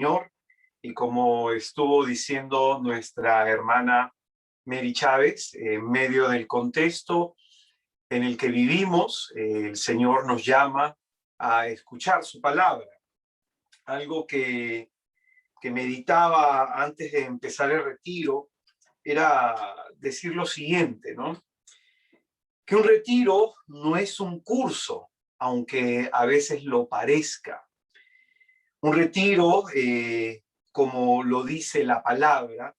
Señor, y como estuvo diciendo nuestra hermana Mary Chávez, en medio del contexto en el que vivimos, el Señor nos llama a escuchar su palabra. Algo que meditaba antes de empezar el retiro era decir lo siguiente, ¿no? Que un retiro no es un curso, aunque a veces lo parezca. Un retiro, como lo dice la palabra,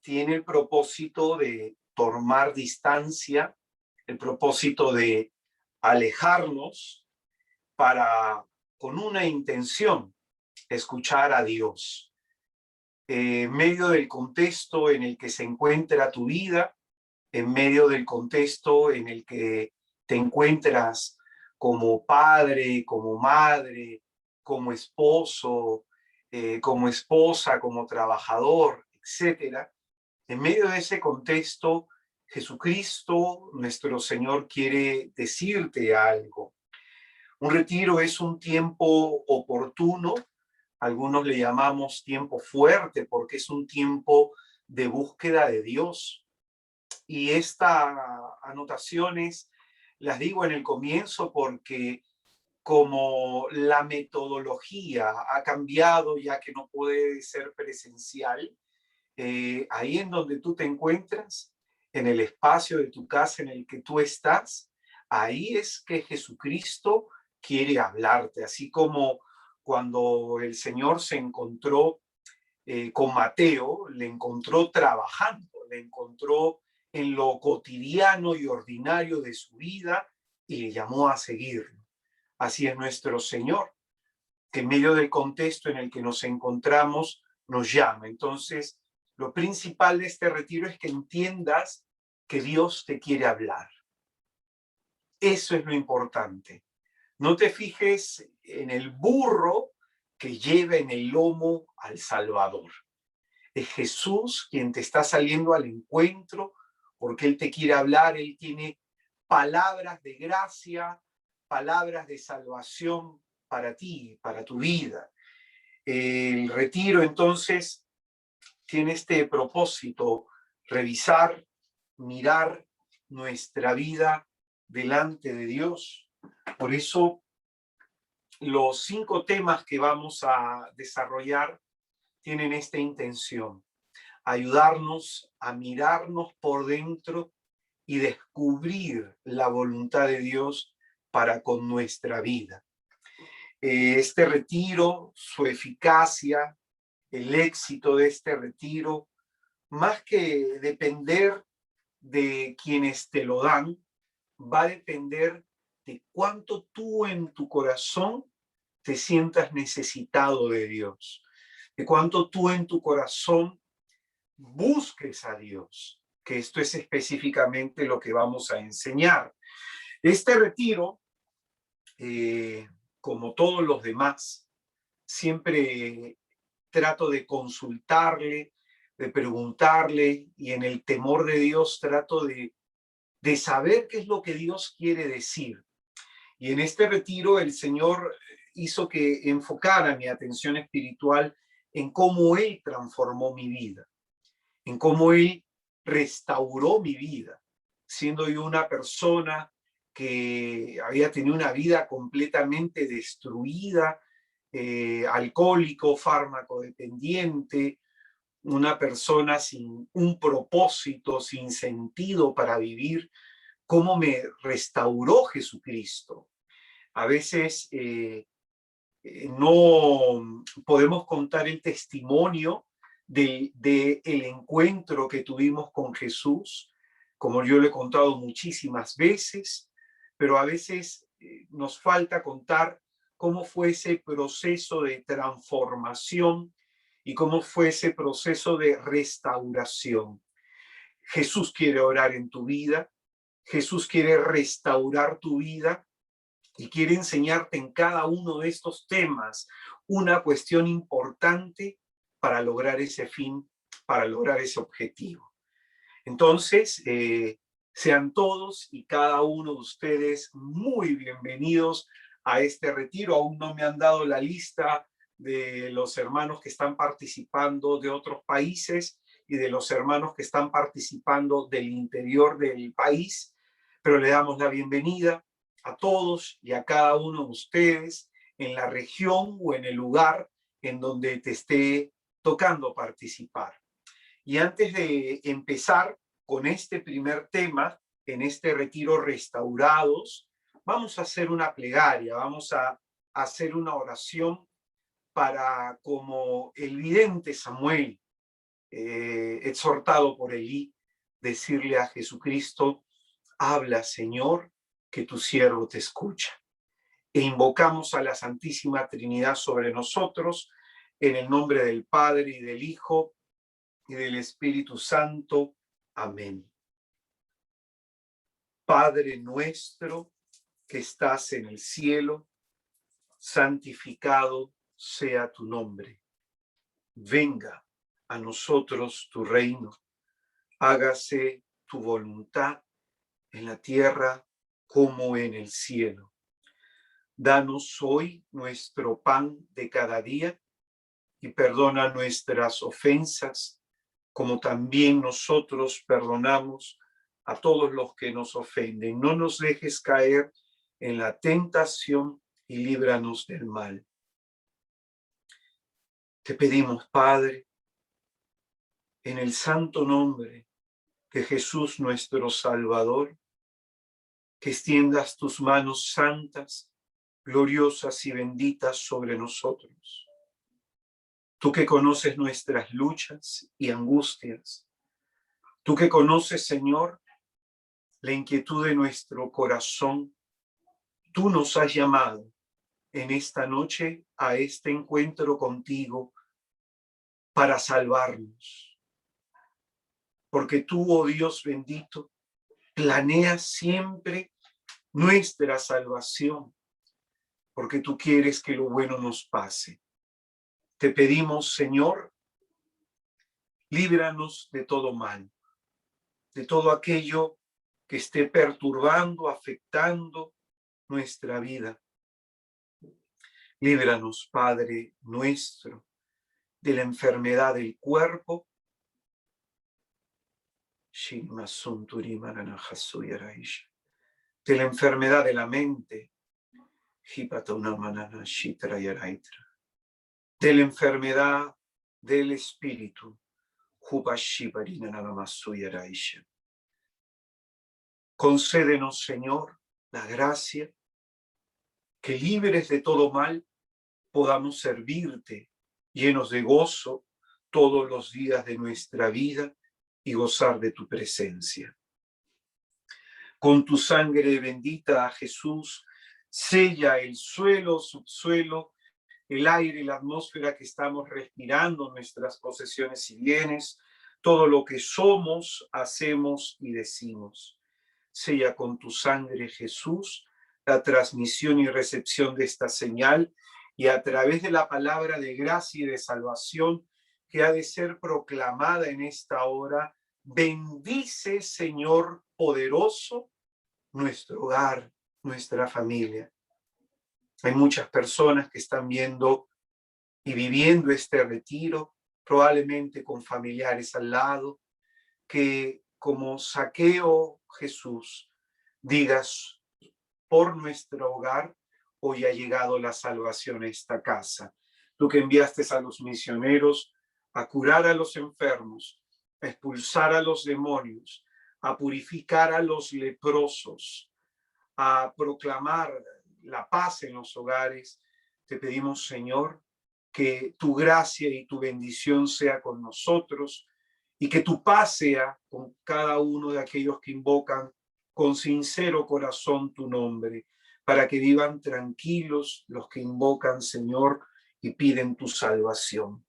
tiene el propósito de tomar distancia, el propósito de alejarnos para, con una intención, escuchar a Dios. En medio del contexto en el que se encuentra tu vida, en medio del contexto en el que te encuentras como padre, como madre, como esposo, como esposa, como trabajador, etcétera. En medio de ese contexto, Jesucristo, nuestro Señor, quiere decirte algo. Un retiro es un tiempo oportuno, algunos le llamamos tiempo fuerte porque es un tiempo de búsqueda de Dios. Y estas anotaciones las digo en el comienzo porque como la metodología ha cambiado ya que no puede ser presencial, ahí en donde tú te encuentras, en el espacio de tu casa en el que tú estás, ahí es que Jesucristo quiere hablarte, así como cuando el Señor se encontró con Mateo, le encontró trabajando, le encontró en lo cotidiano y ordinario de su vida y le llamó a seguirlo. Así es nuestro Señor, que en medio del contexto en el que nos encontramos nos llama. Entonces, lo principal de este retiro es que entiendas que Dios te quiere hablar. Eso es lo importante. No te fijes en el burro que lleva en el lomo al Salvador. Es Jesús quien te está saliendo al encuentro porque Él te quiere hablar, Él tiene palabras de gracia, palabras de salvación para ti, para tu vida. El retiro entonces tiene este propósito, revisar, mirar nuestra vida delante de Dios. Por eso los 5 temas que vamos a desarrollar tienen esta intención: ayudarnos a mirarnos por dentro y descubrir la voluntad de Dios para con nuestra vida. Este retiro, su eficacia, el éxito de este retiro, más que depender de quienes te lo dan, va a depender de cuánto tú en tu corazón te sientas necesitado de Dios, de cuánto tú en tu corazón busques a Dios, que esto es específicamente lo que vamos a enseñar. Este retiro, como todos los demás, siempre trato de consultarle, de preguntarle, y en el temor de Dios trato de saber qué es lo que Dios quiere decir. Y en este retiro el Señor hizo que enfocara mi atención espiritual en cómo Él transformó mi vida, en cómo Él restauró mi vida, siendo yo una persona que había tenido una vida completamente destruida, alcohólico, fármaco dependiente, una persona sin un propósito, sin sentido para vivir. ¿Cómo me restauró Jesucristo? A veces no podemos contar el testimonio de el encuentro que tuvimos con Jesús, como yo lo he contado muchísimas veces, pero a veces nos falta contar cómo fue ese proceso de transformación y cómo fue ese proceso de restauración. Jesús quiere orar en tu vida, Jesús quiere restaurar tu vida y quiere enseñarte en cada uno de estos temas una cuestión importante para lograr ese fin, para lograr ese objetivo. Entonces, sean todos y cada uno de ustedes muy bienvenidos a este retiro. Aún no me han dado la lista de los hermanos que están participando de otros países y de los hermanos que están participando del interior del país, pero le damos la bienvenida a todos y a cada uno de ustedes en la región o en el lugar en donde te esté tocando participar. Y antes de empezar con este primer tema, en este retiro Restaurados, vamos a hacer una plegaria, vamos a hacer una oración para, como el vidente Samuel, exhortado por Elí, decirle a Jesucristo: habla, Señor, que tu siervo te escucha. E invocamos a la Santísima Trinidad sobre nosotros, en el nombre del Padre y del Hijo y del Espíritu Santo. Amén. Padre nuestro que estás en el cielo, santificado sea tu nombre. Venga a nosotros tu reino. Hágase tu voluntad en la tierra como en el cielo. Danos hoy nuestro pan de cada día y perdona nuestras ofensas, como también nosotros perdonamos a todos los que nos ofenden. No nos dejes caer en la tentación y líbranos del mal. Te pedimos, Padre, en el santo nombre de Jesús nuestro Salvador, que extiendas tus manos santas, gloriosas y benditas sobre nosotros. Tú que conoces nuestras luchas y angustias, tú que conoces, Señor, la inquietud de nuestro corazón, tú nos has llamado en esta noche a este encuentro contigo para salvarnos. Porque tú, oh Dios bendito, planeas siempre nuestra salvación, porque tú quieres que lo bueno nos pase. Te pedimos, Señor, líbranos de todo mal, de todo aquello que esté perturbando, afectando nuestra vida. Líbranos, Padre nuestro, de la enfermedad del cuerpo, de la enfermedad de la mente, de la enfermedad del espíritu, concédenos, Señor, la gracia que, libres de todo mal, podamos servirte llenos de gozo todos los días de nuestra vida y gozar de tu presencia. Con tu sangre bendita, Jesús, sella el suelo, subsuelo, el aire y la atmósfera que estamos respirando, nuestras posesiones y bienes, todo lo que somos, hacemos y decimos. Sella con tu sangre, Jesús, la transmisión y recepción de esta señal, y a través de la palabra de gracia y de salvación que ha de ser proclamada en esta hora, bendice, Señor poderoso, nuestro hogar, nuestra familia. Hay muchas personas que están viendo y viviendo este retiro, probablemente con familiares al lado, que como Zaqueo, Jesús, digas: por nuestro hogar hoy ha llegado la salvación a esta casa. Tú que enviaste a los misioneros a curar a los enfermos, a expulsar a los demonios, a purificar a los leprosos, a proclamar la paz en los hogares, te pedimos, Señor, que tu gracia y tu bendición sea con nosotros y que tu paz sea con cada uno de aquellos que invocan con sincero corazón tu nombre, para que vivan tranquilos los que invocan, Señor, y piden tu salvación.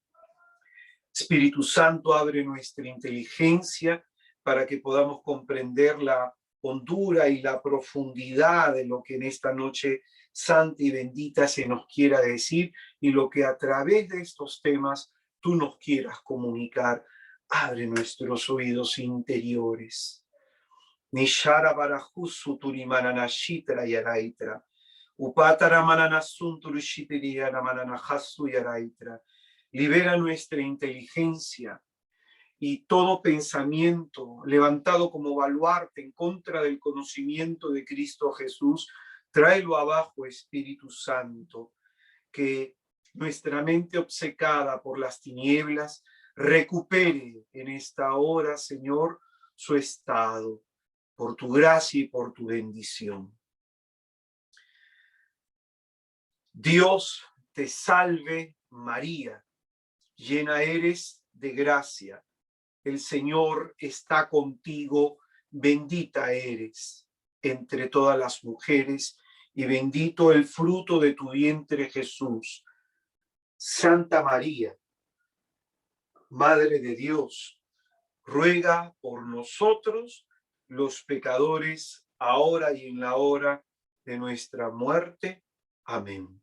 Espíritu Santo, abre nuestra inteligencia para que podamos comprender la hondura y la profundidad de lo que en esta noche santa y bendita se nos quiera decir, y lo que a través de estos temas tú nos quieras comunicar. Abre nuestros oídos interiores. Nishara barajusu turimananashitra yaraitra. Libera nuestra inteligencia y todo pensamiento levantado como baluarte en contra del conocimiento de Cristo Jesús, tráelo abajo, Espíritu Santo, que nuestra mente obcecada por las tinieblas recupere en esta hora, Señor, su estado, por tu gracia y por tu bendición. Dios te salve, María, llena eres de gracia. El Señor está contigo, bendita eres entre todas las mujeres y bendito el fruto de tu vientre, Jesús. Santa María, Madre de Dios, ruega por nosotros los pecadores, ahora y en la hora de nuestra muerte. Amén.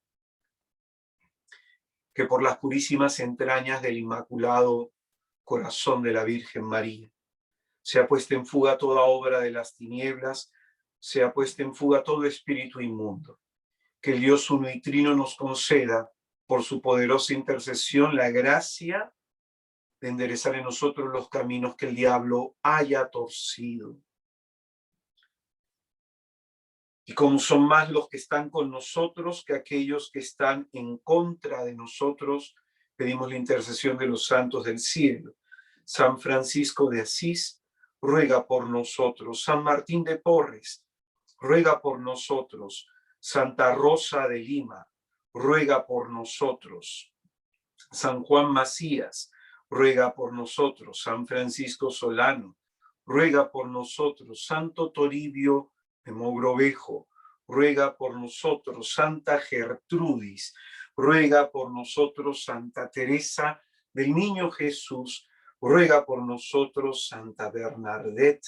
Que por las purísimas entrañas del Inmaculado Corazón de la Virgen María sea puesta en fuga toda obra de las tinieblas, sea puesta en fuga todo espíritu inmundo. Que el Dios uno y trino nos conceda, por su poderosa intercesión, la gracia de enderezar en nosotros los caminos que el diablo haya torcido. Y como son más los que están con nosotros que aquellos que están en contra de nosotros, pedimos la intercesión de los santos del cielo. San Francisco de Asís, ruega por nosotros. San Martín de Porres, ruega por nosotros. Santa Rosa de Lima, ruega por nosotros. San Juan Macías, ruega por nosotros. San Francisco Solano, ruega por nosotros. Santo Toribio de Mogrovejo, ruega por nosotros. Santa Gertrudis, ruega por nosotros. Santa Teresa del Niño Jesús, ruega por nosotros. Santa Bernadette,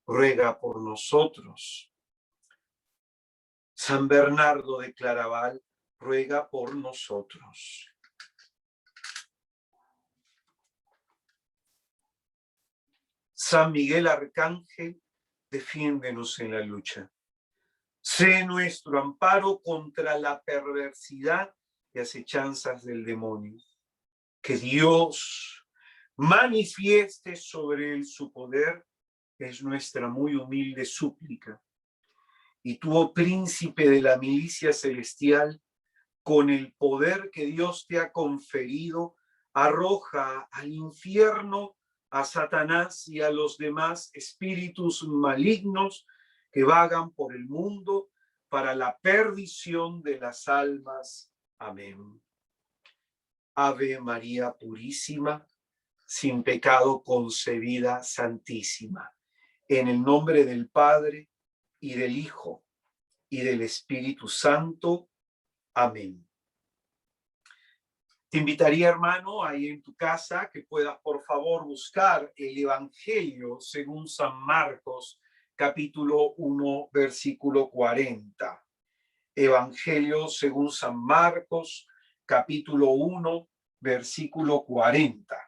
ruega por nosotros. San Bernardo de Claraval, ruega por nosotros. San Miguel Arcángel, defiéndenos en la lucha. Sé nuestro amparo contra la perversidad y acechanzas del demonio. Que Dios manifieste sobre él su poder, es nuestra muy humilde súplica. Y tú, oh príncipe de la milicia celestial, con el poder que Dios te ha conferido, arroja al infierno a Satanás y a los demás espíritus malignos que vagan por el mundo para la perdición de las almas. Amén. Ave María Purísima, sin pecado concebida, Santísima. En el nombre del Padre, y del Hijo, y del Espíritu Santo. Amén. Te invitaría, hermano, ahí en tu casa, que puedas, por favor, buscar el Evangelio según San Marcos, capítulo 1, versículo 40. Evangelio según San Marcos, capítulo 1, versículo 40.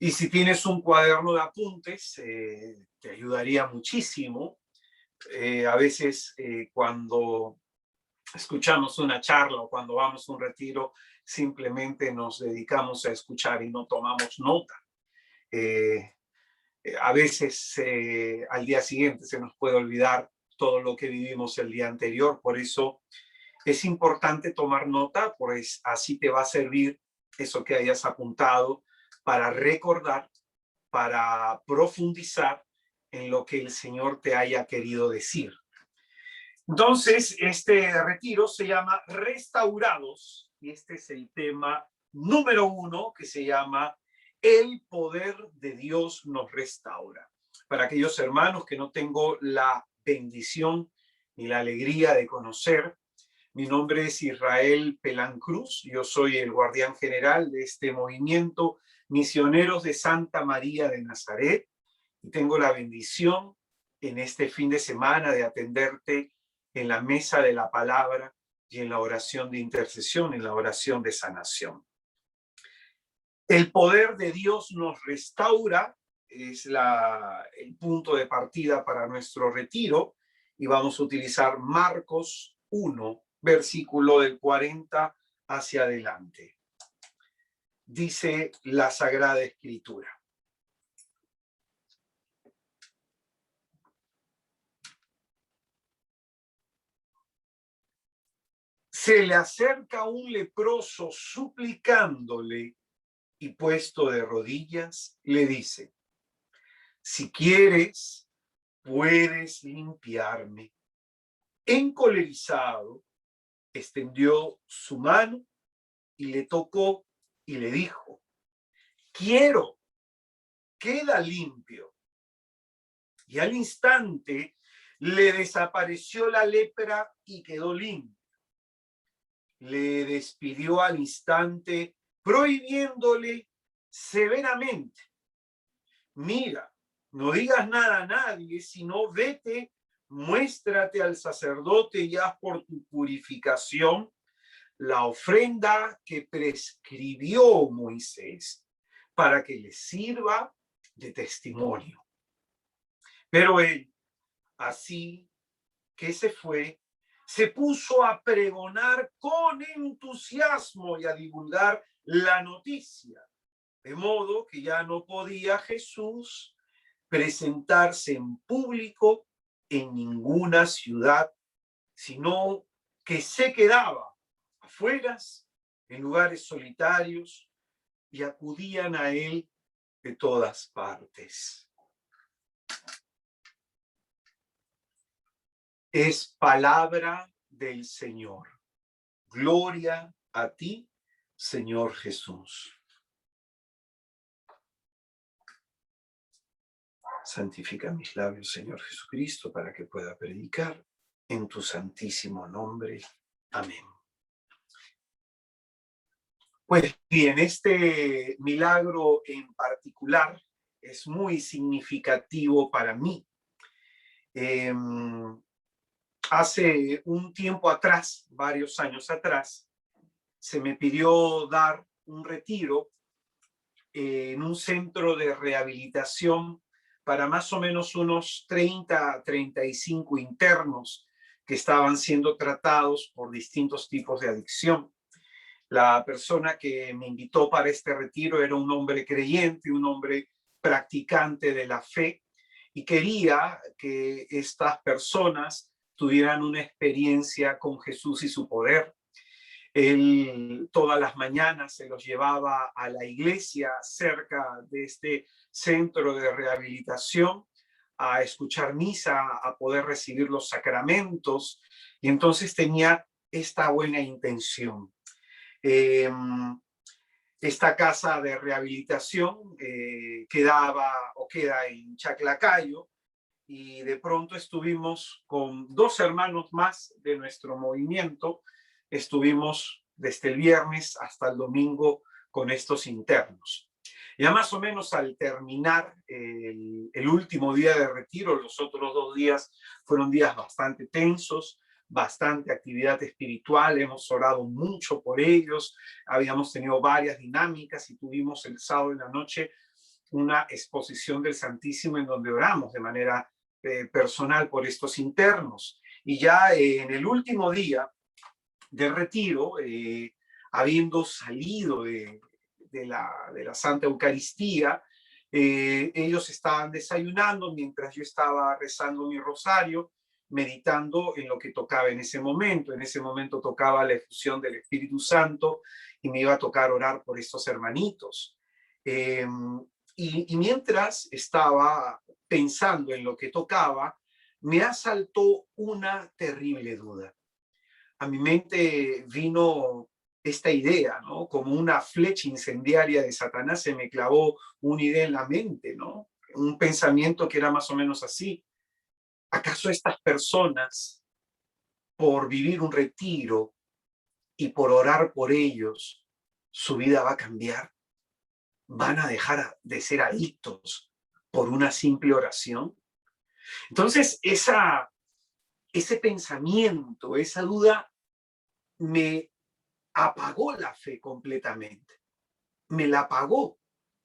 Y si tienes un cuaderno de apuntes, te ayudaría muchísimo. A veces cuando escuchamos una charla o cuando vamos a un retiro, simplemente nos dedicamos a escuchar y no tomamos nota. A veces al día siguiente se nos puede olvidar todo lo que vivimos el día anterior. Por eso es importante tomar nota, pues así te va a servir eso que hayas apuntado para recordar, para profundizar en lo que el Señor te haya querido decir. Entonces, este retiro se llama Restaurados, y este es el tema número 1, que se llama El poder de Dios nos restaura. Para aquellos hermanos que no tengo la bendición ni la alegría de conocer, mi nombre es Israel Pelán Cruz, yo soy el guardián general de este movimiento Misioneros de Santa María de Nazaret, y tengo la bendición en este fin de semana de atenderte en la mesa de la palabra y en la oración de intercesión, en la oración de sanación. El poder de Dios nos restaura es el punto de partida para nuestro retiro y vamos a utilizar Marcos 1, versículo del 40 hacia adelante. Dice la Sagrada Escritura. Se le acerca un leproso suplicándole y puesto de rodillas le dice: si quieres, puedes limpiarme. Encolerizado, extendió su mano y le tocó y le dijo: quiero, queda limpio. Y al instante le desapareció la lepra y quedó limpio. Le despidió al instante, prohibiéndole severamente: mira, no digas nada a nadie, sino vete, muéstrate al sacerdote y haz por tu purificación la ofrenda que prescribió Moisés para que le sirva de testimonio. Pero él, así que se fue, se puso a pregonar con entusiasmo y a divulgar la noticia, de modo que ya no podía Jesús presentarse en público en ninguna ciudad, sino que se quedaba afueras, en lugares solitarios, y acudían a él de todas partes. Es palabra del Señor. Gloria a ti, Señor Jesús. Santifica mis labios, Señor Jesucristo, para que pueda predicar en tu santísimo nombre. Amén. Pues bien, este milagro en particular es muy significativo para mí. Hace un tiempo atrás, varios años atrás, se me pidió dar un retiro en un centro de rehabilitación para más o menos unos 30, 35 internos que estaban siendo tratados por distintos tipos de adicción. La persona que me invitó para este retiro era un hombre creyente, un hombre practicante de la fe, y quería que estas personas tuvieran una experiencia con Jesús y su poder. Él todas las mañanas se los llevaba a la iglesia cerca de este centro de rehabilitación a escuchar misa, a poder recibir los sacramentos, y entonces tenía esta buena intención. Esta casa de rehabilitación queda en Chaclacayo, y de pronto estuvimos con 2 hermanos más de nuestro movimiento. Estuvimos desde el viernes hasta el domingo con estos internos. Ya más o menos al terminar el último día de retiro, los otros 2 días fueron días bastante tensos, bastante actividad espiritual, hemos orado mucho por ellos, habíamos tenido varias dinámicas y tuvimos el sábado en la noche una exposición del Santísimo en donde oramos de manera personal por estos internos. Y ya en el último día del retiro, habiendo salido de la Santa Eucaristía, ellos estaban desayunando mientras yo estaba rezando mi rosario, meditando en lo que tocaba en ese momento. En ese momento tocaba la efusión del Espíritu Santo y me iba a tocar orar por estos hermanitos. Y mientras estaba pensando en lo que tocaba, me asaltó una terrible duda. A mi mente vino esta idea, ¿no? Como una flecha incendiaria de Satanás se me clavó una idea en la mente, ¿no? Un pensamiento que era más o menos así. ¿Acaso estas personas, por vivir un retiro y por orar por ellos, su vida va a cambiar? ¿Van a dejar de ser adictos por una simple oración? Entonces, ese pensamiento, esa duda, me apagó la fe completamente. Me la apagó.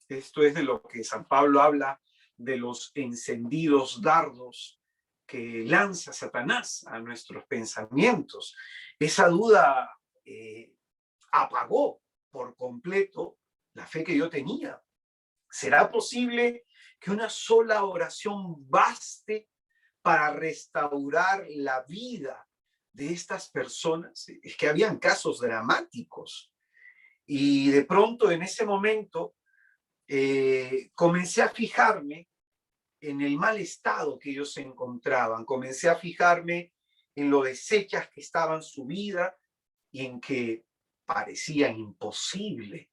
Esto es de lo que San Pablo habla de los encendidos dardos que lanza Satanás a nuestros pensamientos. Esa duda apagó por completo la fe que yo tenía. ¿Será posible que una sola oración baste para restaurar la vida de estas personas? Es que habían casos dramáticos. Y de pronto en ese momento comencé a fijarme en el mal estado que ellos se encontraban. Comencé a fijarme en lo deshechas que estaban su vida y en que parecía imposible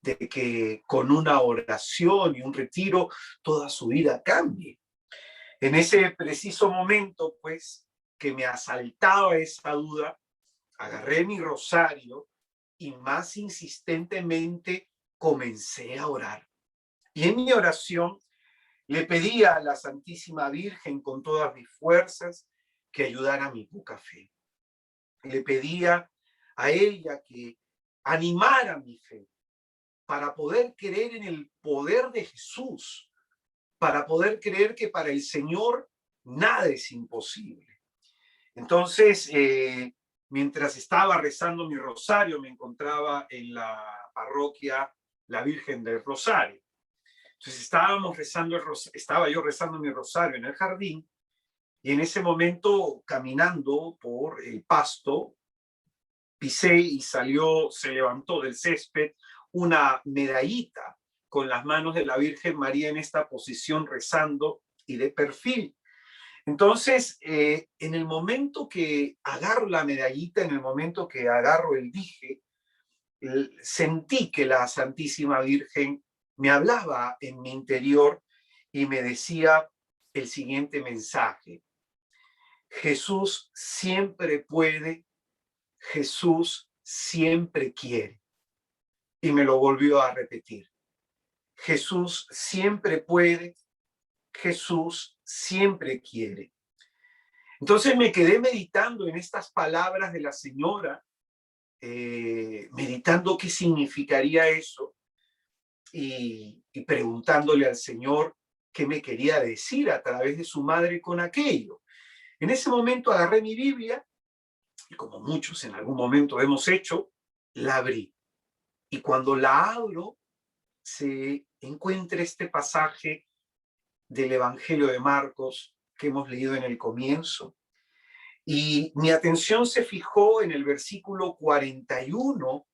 de que con una oración y un retiro toda su vida cambie. En ese preciso momento, pues, que me asaltaba esa duda, agarré mi rosario y más insistentemente comencé a orar. Y en mi oración le pedí a la Santísima Virgen con todas mis fuerzas que ayudara a mi poca fe. Le pedía a ella que animara mi fe para poder creer en el poder de Jesús, para poder creer que para el Señor nada es imposible. Entonces, mientras estaba rezando mi rosario, me encontraba en la parroquia La Virgen del Rosario. Entonces estaba yo rezando mi rosario en el jardín y en ese momento caminando por el pasto, pisé y se levantó del césped una medallita con las manos de la Virgen María en esta posición rezando y de perfil. Entonces, en el momento que agarro la medallita, en el momento que agarro el dije, sentí que la Santísima Virgen me hablaba en mi interior y me decía el siguiente mensaje: Jesús siempre puede, Jesús siempre quiere. Y me lo volvió a repetir: Jesús siempre puede, Jesús siempre quiere. Entonces me quedé meditando en estas palabras de la señora, meditando qué significaría eso y preguntándole al Señor qué me quería decir a través de su madre con aquello. En ese momento agarré mi Biblia y, como muchos en algún momento hemos hecho, la abrí. Y cuando la abro, se encuentra este pasaje del Evangelio de Marcos que hemos leído en el comienzo. Y mi atención se fijó en el versículo 41,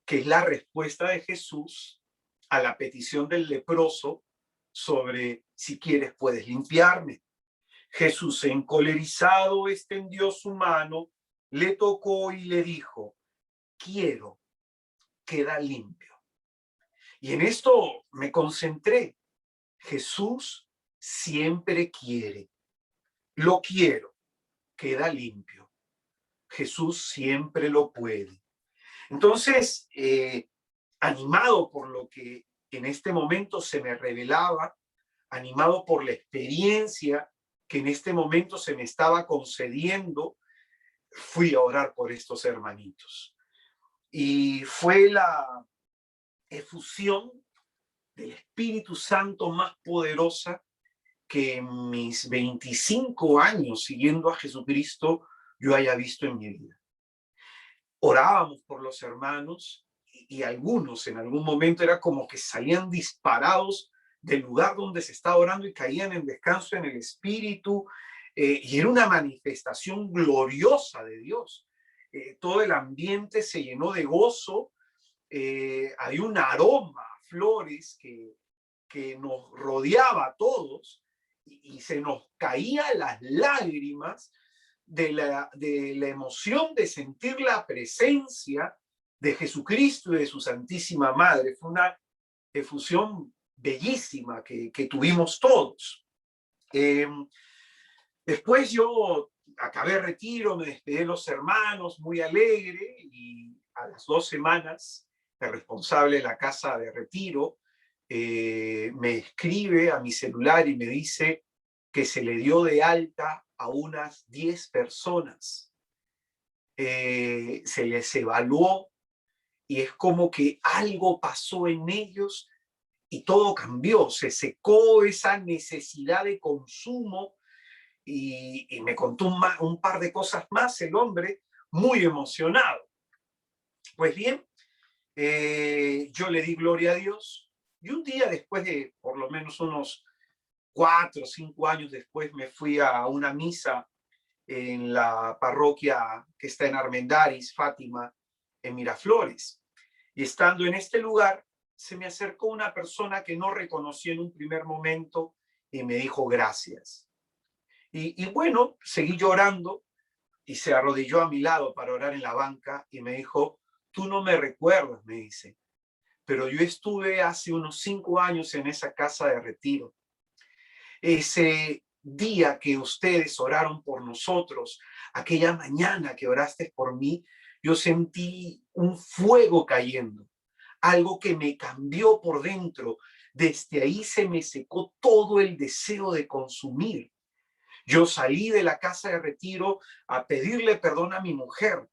que es la respuesta de Jesús a la petición del leproso sobre: si quieres puedes limpiarme. Jesús, encolerizado, extendió su mano, le tocó y le dijo: quiero, queda limpio. Y en esto me concentré. Jesús siempre quiere. Lo quiero, queda limpio. Jesús siempre lo puede. Entonces, animado por lo que en este momento se me revelaba, animado por la experiencia que en este momento se me estaba concediendo, fui a orar por estos hermanitos. Y fue la efusión del Espíritu Santo más poderosa que en mis 25 años siguiendo a Jesucristo yo haya visto en mi vida. Orábamos por los hermanos y algunos en algún momento era como que salían disparados del lugar donde se estaba orando y caían en descanso en el Espíritu, y era una manifestación gloriosa de Dios. Todo el ambiente se llenó de gozo, había un aroma a flores que nos rodeaba a todos y se nos caían las lágrimas de la emoción de sentir la presencia de Jesucristo y de su Santísima Madre. Fue una efusión bellísima que tuvimos todos. Después yo acabé retiro, me despedí de los hermanos muy alegre, y a las 2 semanas el responsable de la casa de retiro me escribe a mi celular y me dice que se le dio de alta a unas 10 personas. Se les evaluó y es como que algo pasó en ellos y todo cambió, se secó esa necesidad de consumo y me contó un par de cosas más el hombre, muy emocionado. Pues bien, yo le di gloria a Dios y un día después de por lo menos unos 4 o 5 años después me fui a una misa en la parroquia que está en Armendáriz, Fátima, en Miraflores. Y estando en este lugar, se me acercó una persona que no reconocí en un primer momento y me dijo gracias. Y bueno, seguí llorando y se arrodilló a mi lado para orar en la banca y me dijo, tú no me recuerdas, me dice, pero yo estuve hace unos 5 años en esa casa de retiro. Ese día que ustedes oraron por nosotros, aquella mañana que oraste por mí, yo sentí un fuego cayendo, algo que me cambió por dentro. Desde ahí se me secó todo el deseo de consumir. Yo salí de la casa de retiro a pedirle perdón a mi mujer,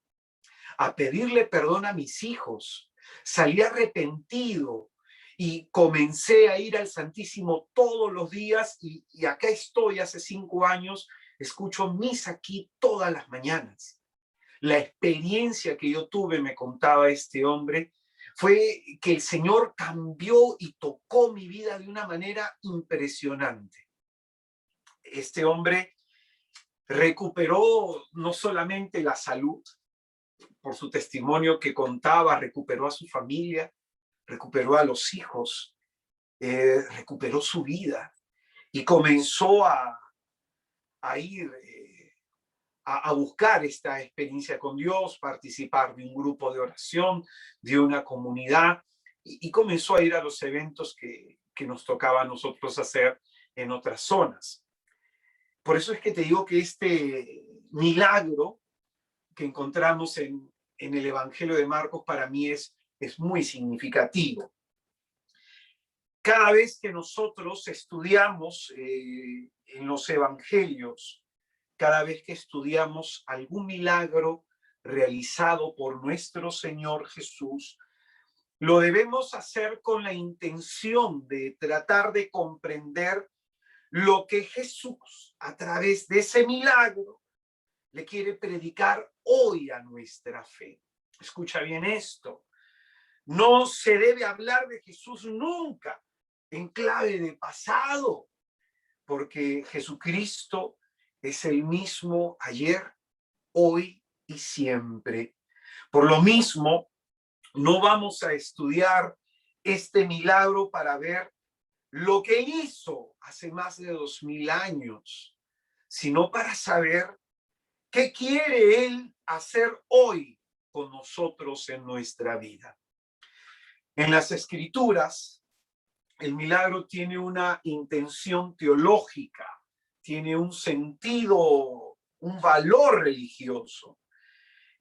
a pedirle perdón a mis hijos. Salí arrepentido y comencé a ir al Santísimo todos los días y acá estoy hace 5 años, escucho misa aquí todas las mañanas. La experiencia que yo tuve, me contaba este hombre, fue que el Señor cambió y tocó mi vida de una manera impresionante. Este hombre recuperó no solamente la salud, por su testimonio que contaba, recuperó a su familia, recuperó a los hijos, recuperó su vida y comenzó a ir a buscar esta experiencia con Dios, participar de un grupo de oración, de una comunidad y comenzó a ir a los eventos que nos tocaba a nosotros hacer en otras zonas. Por eso es que te digo que este milagro que encontramos en el Evangelio de Marcos para mí es muy significativo. Cada vez que nosotros estudiamos en los evangelios, cada vez que estudiamos algún milagro realizado por nuestro Señor Jesús, lo debemos hacer con la intención de tratar de comprender lo que Jesús, a través de ese milagro, le quiere predicar hoy a nuestra fe. Escucha bien esto. No se debe hablar de Jesús nunca en clave de pasado, porque Jesucristo es el mismo ayer, hoy y siempre. Por lo mismo, no vamos a estudiar este milagro para ver lo que hizo hace más de 2000 años, sino para saber qué quiere Él hacer hoy con nosotros en nuestra vida. En las Escrituras, el milagro tiene una intención teológica, tiene un sentido, un valor religioso.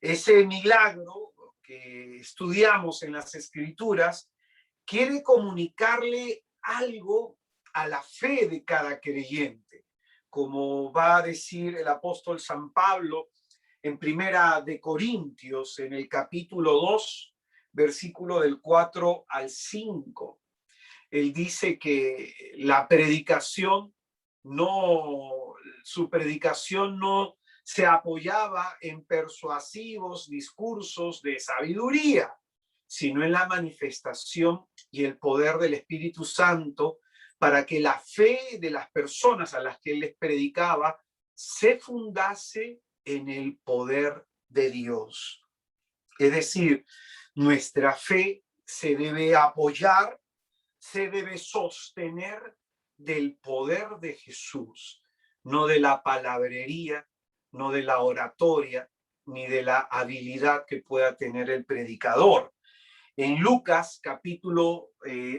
Ese milagro que estudiamos en las Escrituras quiere comunicarle algo a la fe de cada creyente, como va a decir el apóstol San Pablo en Primera de Corintios, en el capítulo 2, versículo del 4 al 5. Él dice que la predicación su predicación no se apoyaba en persuasivos discursos de sabiduría, sino en la manifestación y el poder del Espíritu Santo para que la fe de las personas a las que él les predicaba se fundase en el poder de Dios. Es decir, nuestra fe se debe apoyar, se debe sostener del poder de Jesús, no de la palabrería, no de la oratoria, ni de la habilidad que pueda tener el predicador. En Lucas capítulo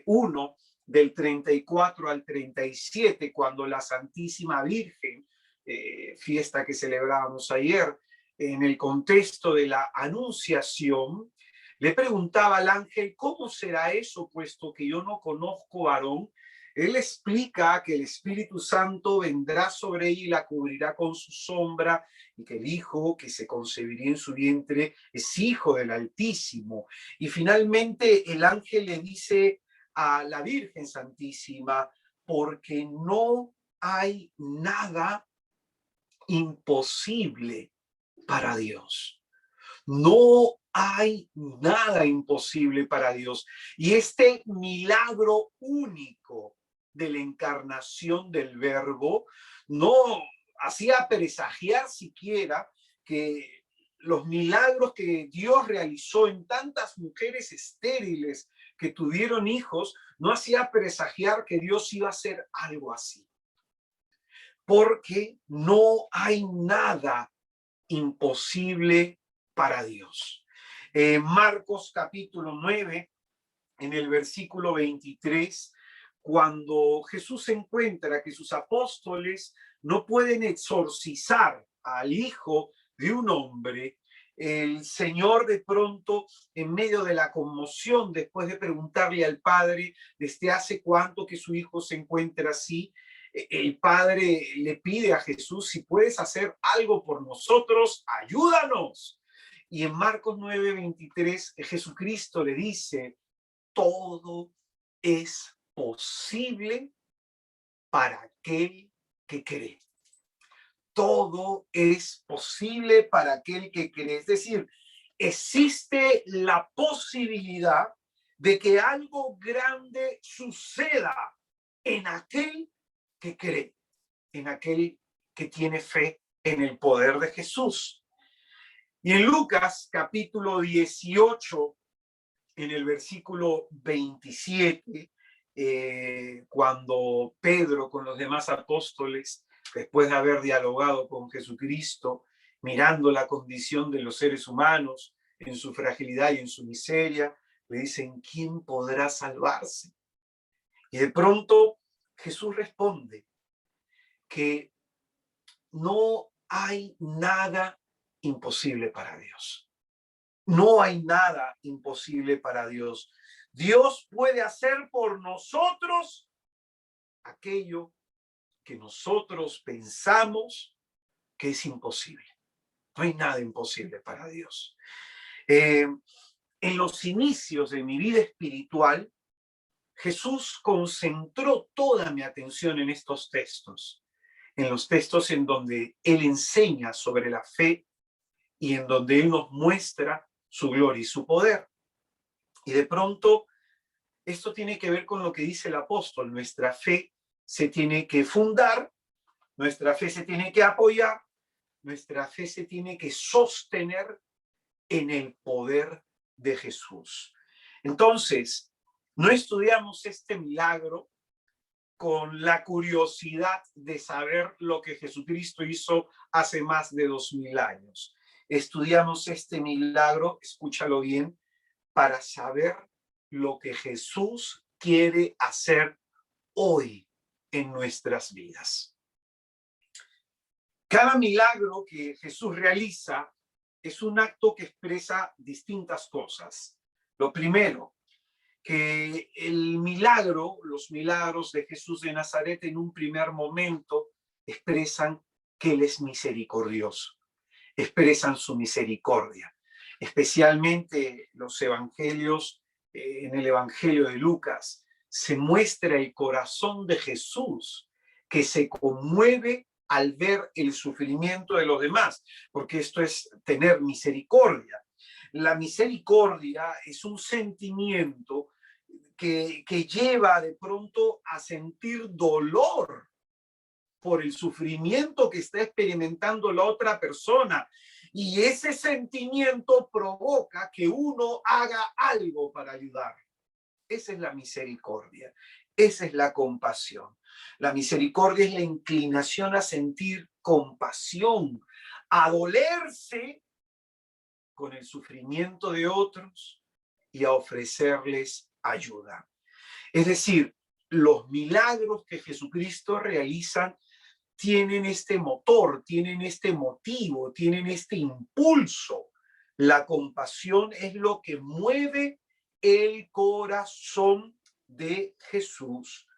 1, del 34 al 37, cuando la Santísima Virgen, fiesta que celebramos ayer, en el contexto de la Anunciación, le preguntaba al ángel, ¿cómo será eso, puesto que yo no conozco varón? Él explica que el Espíritu Santo vendrá sobre ella y la cubrirá con su sombra, y que el hijo que se concebiría en su vientre es hijo del Altísimo. Y finalmente el ángel le dice a la Virgen Santísima, porque no hay nada imposible para Dios. No hay nada imposible para Dios. Y este milagro único de la encarnación del Verbo no hacía presagiar siquiera que los milagros que Dios realizó en tantas mujeres estériles que tuvieron hijos, no hacía presagiar que Dios iba a hacer algo así. Porque no hay nada imposible para Dios. Marcos capítulo 9, en el versículo 23, cuando Jesús encuentra que sus apóstoles no pueden exorcizar al hijo de un hombre, el Señor de pronto, en medio de la conmoción, después de preguntarle al Padre desde hace cuánto que su hijo se encuentra así, el Padre le pide a Jesús: si puedes hacer algo por nosotros, ayúdanos. Y en Marcos 9:23, Jesucristo le dice: todo es posible para aquel que cree. Todo es posible para aquel que cree. Es decir, existe la posibilidad de que algo grande suceda en aquel que cree, en aquel que tiene fe en el poder de Jesús. Y en Lucas capítulo 18, en el versículo 27, cuando Pedro con los demás apóstoles, después de haber dialogado con Jesucristo, mirando la condición de los seres humanos en su fragilidad y en su miseria, le dicen: ¿quién podrá salvarse? Y de pronto Jesús responde que no hay nada imposible para Dios. No hay nada imposible para Dios. Dios puede hacer por nosotros aquello que nosotros pensamos que es imposible. No hay nada imposible para Dios. En los inicios de mi vida espiritual, Jesús concentró toda mi atención en estos textos, en los textos en donde Él enseña sobre la fe y en donde Él nos muestra su gloria y su poder. Y de pronto, esto tiene que ver con lo que dice el apóstol: nuestra fe se tiene que fundar, nuestra fe se tiene que apoyar, nuestra fe se tiene que sostener en el poder de Jesús. Entonces, no estudiamos este milagro con la curiosidad de saber lo que Jesucristo hizo hace más de 2000 años. Estudiamos este milagro, escúchalo bien, para saber lo que Jesús quiere hacer hoy en nuestras vidas. Cada milagro que Jesús realiza es un acto que expresa distintas cosas. Lo primero, que el milagro, los milagros de Jesús de Nazaret en un primer momento expresan que Él es misericordioso, expresan su misericordia. Especialmente los evangelios, en el evangelio de Lucas, se muestra el corazón de Jesús que se conmueve al ver el sufrimiento de los demás, porque esto es tener misericordia. La misericordia es un sentimiento que lleva de pronto a sentir dolor por el sufrimiento que está experimentando la otra persona. Y ese sentimiento provoca que uno haga algo para ayudar. Esa es la misericordia. Esa es la compasión. La misericordia es la inclinación a sentir compasión, a dolerse con el sufrimiento de otros y a ofrecerles ayuda. Es decir, los milagros que Jesucristo realiza tienen este motor, tienen este motivo, tienen este impulso. La compasión es lo que mueve el corazón de Jesús.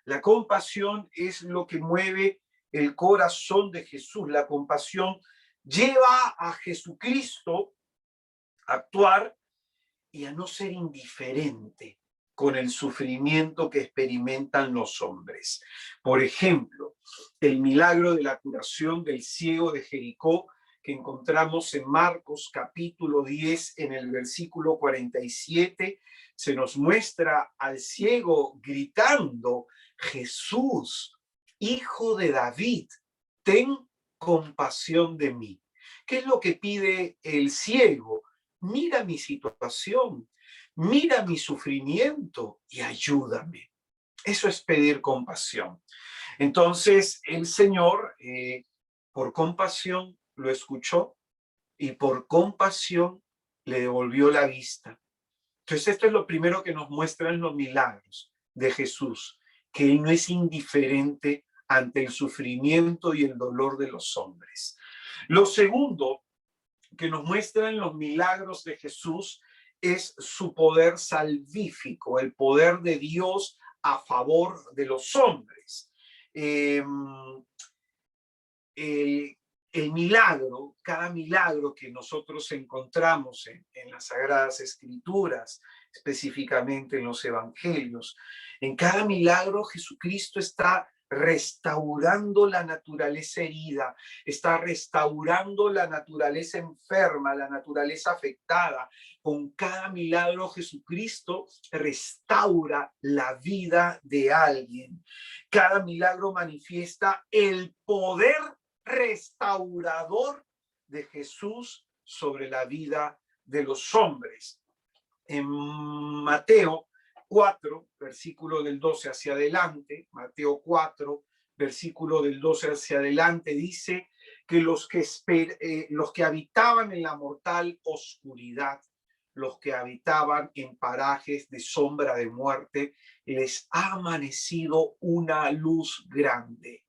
La compasión es lo que mueve el corazón de Jesús. La compasión lleva a Jesucristo a actuar y a no ser indiferente con el sufrimiento que experimentan los hombres. Por ejemplo, el milagro de la curación del ciego de Jericó, que encontramos en Marcos capítulo 10, en el versículo 47, se nos muestra al ciego gritando: Jesús, hijo de David, ten compasión de mí. ¿Qué es lo que pide el ciego? Mira mi situación, mira mi sufrimiento y ayúdame. Eso es pedir compasión. Entonces el Señor, por compasión, lo escuchó y por compasión le devolvió la vista. Entonces esto es lo primero que nos muestran los milagros de Jesús, que Él no es indiferente ante el sufrimiento y el dolor de los hombres. Lo segundo que nos muestran los milagros de Jesús es su poder salvífico, el poder de Dios a favor de los hombres. El milagro, cada milagro que nosotros encontramos en las Sagradas Escrituras, específicamente en los Evangelios, en cada milagro Jesucristo está restaurando la naturaleza herida, está restaurando la naturaleza enferma, la naturaleza afectada. Con cada milagro Jesucristo restaura la vida de alguien. Cada milagro manifiesta el poder restaurador de Jesús sobre la vida de los hombres. En Mateo 4, versículo del 12 hacia adelante, Mateo 4, versículo del 12 hacia adelante, dice que los que habitaban en la mortal oscuridad, los que habitaban en parajes de sombra de muerte, les ha amanecido una luz grande.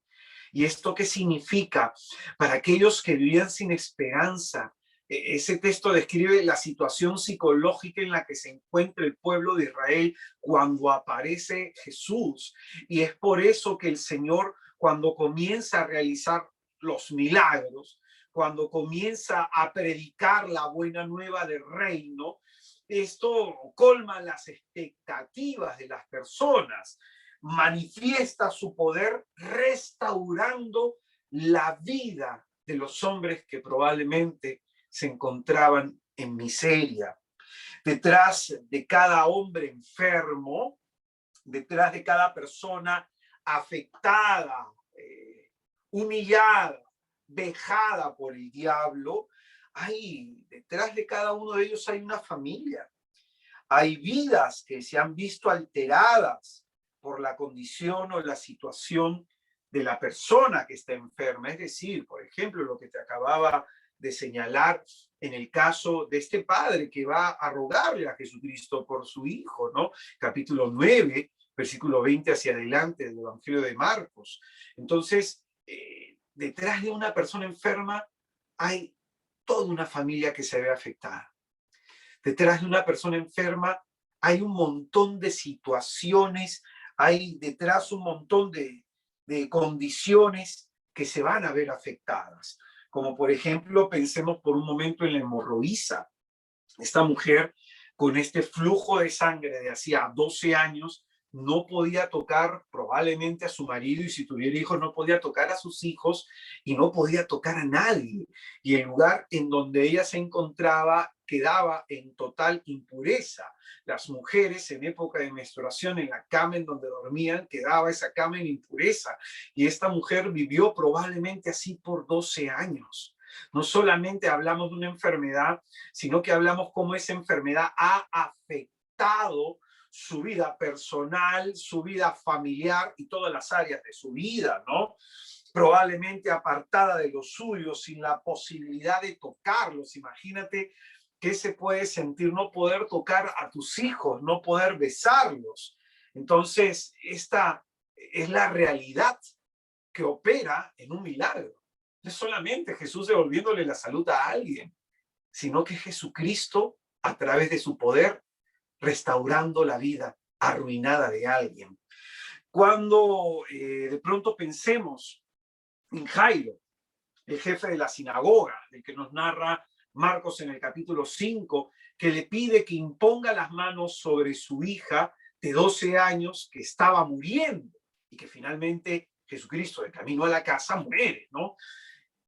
¿Y esto qué significa? Para aquellos que vivían sin esperanza, ese texto describe la situación psicológica en la que se encuentra el pueblo de Israel cuando aparece Jesús. Y es por eso que el Señor, cuando comienza a realizar los milagros, cuando comienza a predicar la buena nueva del reino, esto colma las expectativas de las personas, manifiesta su poder restaurando la vida de los hombres que probablemente se encontraban en miseria. Detrás de cada hombre enfermo, detrás de cada persona afectada, humillada, vejada por el diablo, detrás de cada uno de ellos hay una familia. Hay vidas que se han visto alteradas por la condición o la situación de la persona que está enferma. Es decir, por ejemplo, lo que te acababa de señalar en el caso de este padre que va a rogarle a Jesucristo por su hijo, ¿no? Capítulo 9, versículo 20 hacia adelante del Evangelio de Marcos. Entonces, detrás de una persona enferma hay toda una familia que se ve afectada. Detrás de una persona enferma hay un montón de situaciones, hay detrás un montón de condiciones que se van a ver afectadas. Como por ejemplo, pensemos por un momento en la hemorroísa. Esta mujer con este flujo de sangre de hacía 12 años no podía tocar probablemente a su marido, y si tuviera hijos no podía tocar a sus hijos y no podía tocar a nadie. Y el lugar en donde ella se encontraba quedaba en total impureza. Las mujeres en época de menstruación, en la cama en donde dormían, quedaba esa cama en impureza. Y esta mujer vivió probablemente así por 12 años. No solamente hablamos de una enfermedad, sino que hablamos cómo esa enfermedad ha afectado su vida personal, su vida familiar y todas las áreas de su vida, ¿no? Probablemente apartada de los suyos, sin la posibilidad de tocarlos. Imagínate qué se puede sentir no poder tocar a tus hijos, no poder besarlos. Entonces, esta es la realidad que opera en un milagro. No es solamente Jesús devolviéndole la salud a alguien, sino que Jesucristo, a través de su poder, restaurando la vida arruinada de alguien. Cuando de pronto pensemos en Jairo, el jefe de la sinagoga, del que nos narra Marcos en el capítulo 5, que le pide que imponga las manos sobre su hija de 12 años que estaba muriendo y que finalmente Jesucristo, de camino a la casa, muere, ¿no?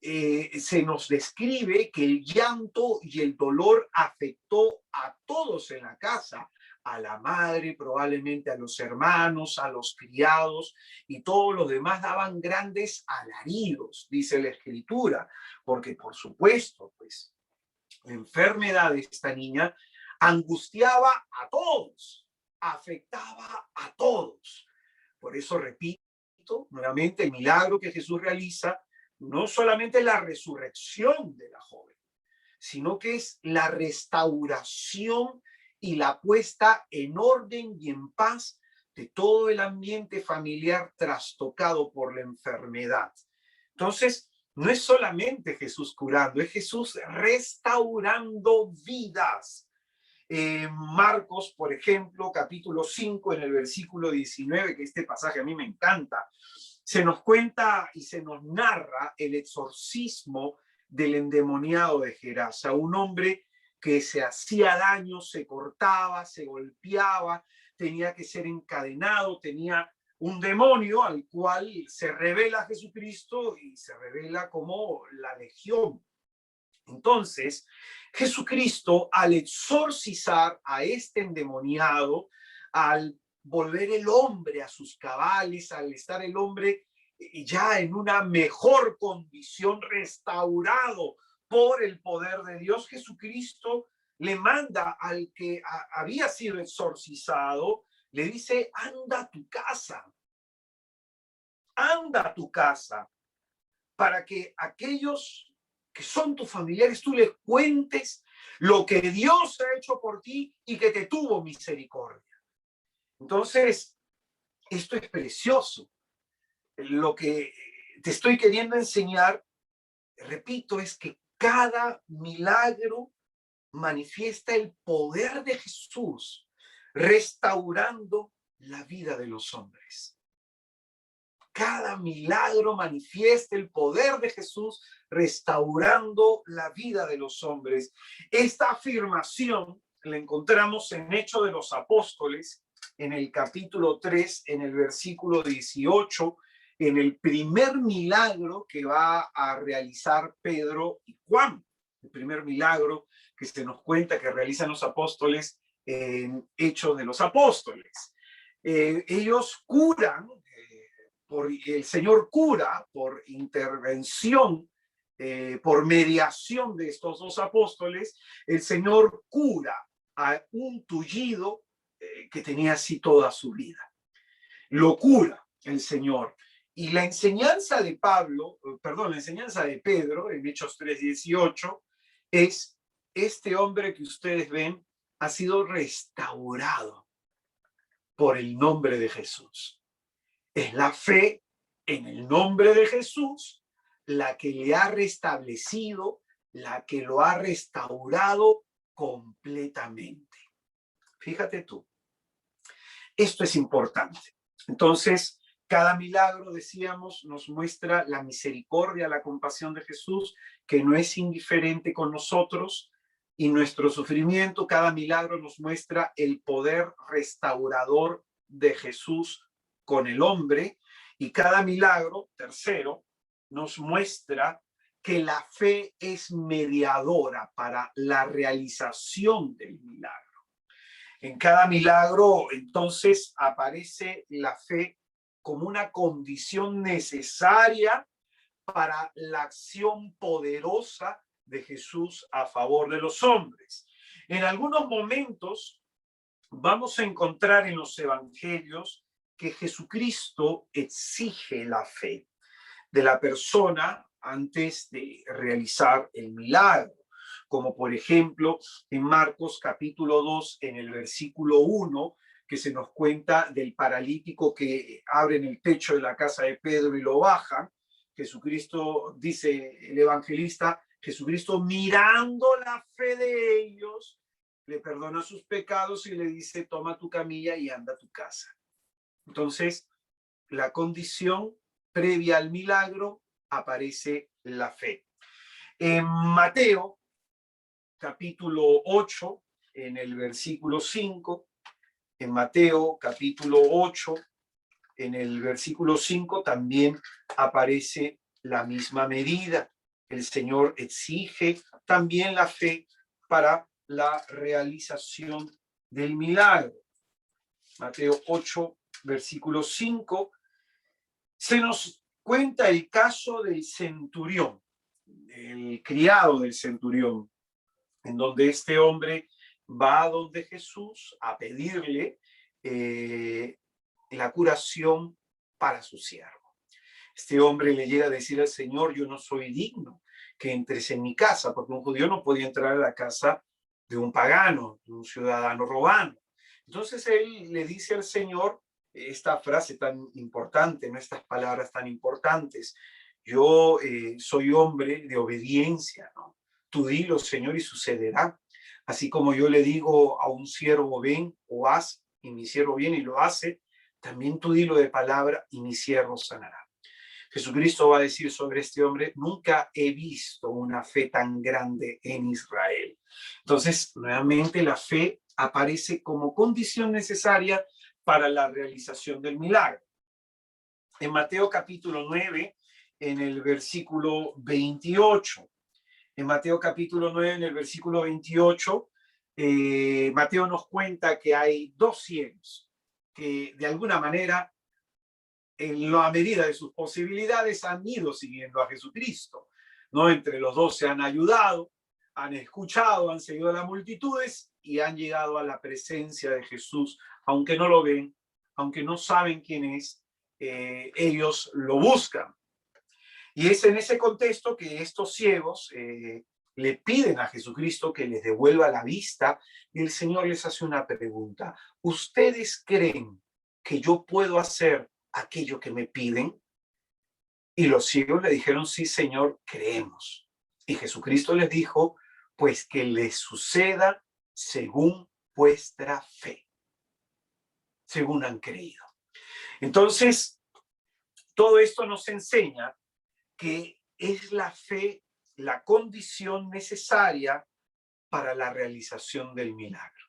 Se nos describe que el llanto y el dolor afectó a todos en la casa, a la madre, probablemente a los hermanos, a los criados, y todos los demás daban grandes alaridos, dice la Escritura, porque por supuesto, pues, la enfermedad de esta niña angustiaba a todos, afectaba a todos. Por eso repito nuevamente, el milagro que Jesús realiza no solamente la resurrección de la joven, sino que es la restauración y la puesta en orden y en paz de todo el ambiente familiar trastocado por la enfermedad. Entonces, no es solamente Jesús curando, es Jesús restaurando vidas. Marcos, por ejemplo, capítulo 5, en el versículo 19, que este pasaje a mí me encanta, se nos cuenta y se nos narra el exorcismo del endemoniado de Gerasa, un hombre que se hacía daño, se cortaba, se golpeaba, tenía que ser encadenado, tenía un demonio al cual se revela Jesucristo y se revela como la legión. Entonces, Jesucristo, al exorcizar a este endemoniado, al volver el hombre a sus cabales, al estar el hombre ya en una mejor condición, restaurado por el poder de Dios, Jesucristo le manda al que había sido exorcizado, le dice, anda a tu casa, para que aquellos que son tus familiares, tú les cuentes lo que Dios ha hecho por ti y que te tuvo misericordia. Entonces, esto es precioso. Lo que te estoy queriendo enseñar, repito, es que cada milagro manifiesta el poder de Jesús restaurando la vida de los hombres. Cada milagro manifiesta el poder de Jesús restaurando la vida de los hombres. Esta afirmación la encontramos en Hechos de los Apóstoles, en el capítulo 3, en el versículo 18, en el primer milagro que va a realizar Pedro y Juan. El primer milagro que se nos cuenta que realizan los apóstoles en Hechos de los Apóstoles. Ellos curan, el Señor cura por intervención, por mediación de estos dos apóstoles, el Señor cura a un tullido que tenía así toda su vida. Lo cura el Señor. Y la enseñanza de la enseñanza de Pedro, en Hechos 3:18, es: este hombre que ustedes ven ha sido restaurado por el nombre de Jesús. Es la fe en el nombre de Jesús la que le ha restablecido, la que lo ha restaurado completamente. Fíjate tú, esto es importante. Entonces, cada milagro, decíamos, nos muestra la misericordia, la compasión de Jesús, que no es indiferente con nosotros, y nuestro sufrimiento. Cada milagro nos muestra el poder restaurador de Jesús con el hombre, y cada milagro, tercero, nos muestra que la fe es mediadora para la realización del milagro. En cada milagro, entonces, aparece la fe como una condición necesaria para la acción poderosa de Jesús a favor de los hombres. En algunos momentos vamos a encontrar en los evangelios que Jesucristo exige la fe de la persona antes de realizar el milagro, como por ejemplo en Marcos capítulo 2, en el versículo 1, que se nos cuenta del paralítico que abren el techo de la casa de Pedro y lo bajan. Jesucristo, dice el evangelista, Jesucristo, mirando la fe de ellos, le perdona sus pecados y le dice, toma tu camilla y anda a tu casa. Entonces, la condición previa al milagro aparece la fe. En Mateo, capítulo 8, en el versículo 5, En Mateo capítulo 8, en el versículo 5, también aparece la misma medida. El Señor exige también la fe para la realización del milagro. Mateo 8, versículo 5, se nos cuenta el caso del centurión, el criado del centurión, en donde este hombre va a donde Jesús a pedirle la curación para su siervo. Este hombre le llega a decir al Señor: yo no soy digno que entres en mi casa, porque un judío no podía entrar a la casa de un pagano, de un ciudadano romano. Entonces él le dice al Señor esta frase tan importante, ¿no? Estas palabras tan importantes: yo soy hombre de obediencia, ¿no? Tú dilo, Señor, y sucederá. Así como yo le digo a un siervo: ven o haz, y mi siervo viene y lo hace, también tú dilo de palabra y mi siervo sanará. Jesucristo va a decir sobre este hombre: nunca he visto una fe tan grande en Israel. Entonces, nuevamente la fe aparece como condición necesaria para la realización del milagro. En Mateo capítulo 9, en el versículo 28, en Mateo capítulo 9, en el versículo 28, Mateo nos cuenta que hay dos ciegos que de alguna manera, en la medida de sus posibilidades, han ido siguiendo a Jesucristo, ¿no? Entre los dos se han ayudado, han escuchado, han seguido a las multitudes y han llegado a la presencia de Jesús, aunque no lo ven, aunque no saben quién es, ellos lo buscan. Y es en ese contexto que estos ciegos le piden a Jesucristo que les devuelva la vista, y el Señor les hace una pregunta: ¿ustedes creen que yo puedo hacer aquello que me piden? Y los ciegos le dijeron: sí, Señor, creemos. Y Jesucristo les dijo: pues que les suceda según vuestra fe, según han creído. Entonces, todo esto nos enseña que es la fe la condición necesaria para la realización del milagro.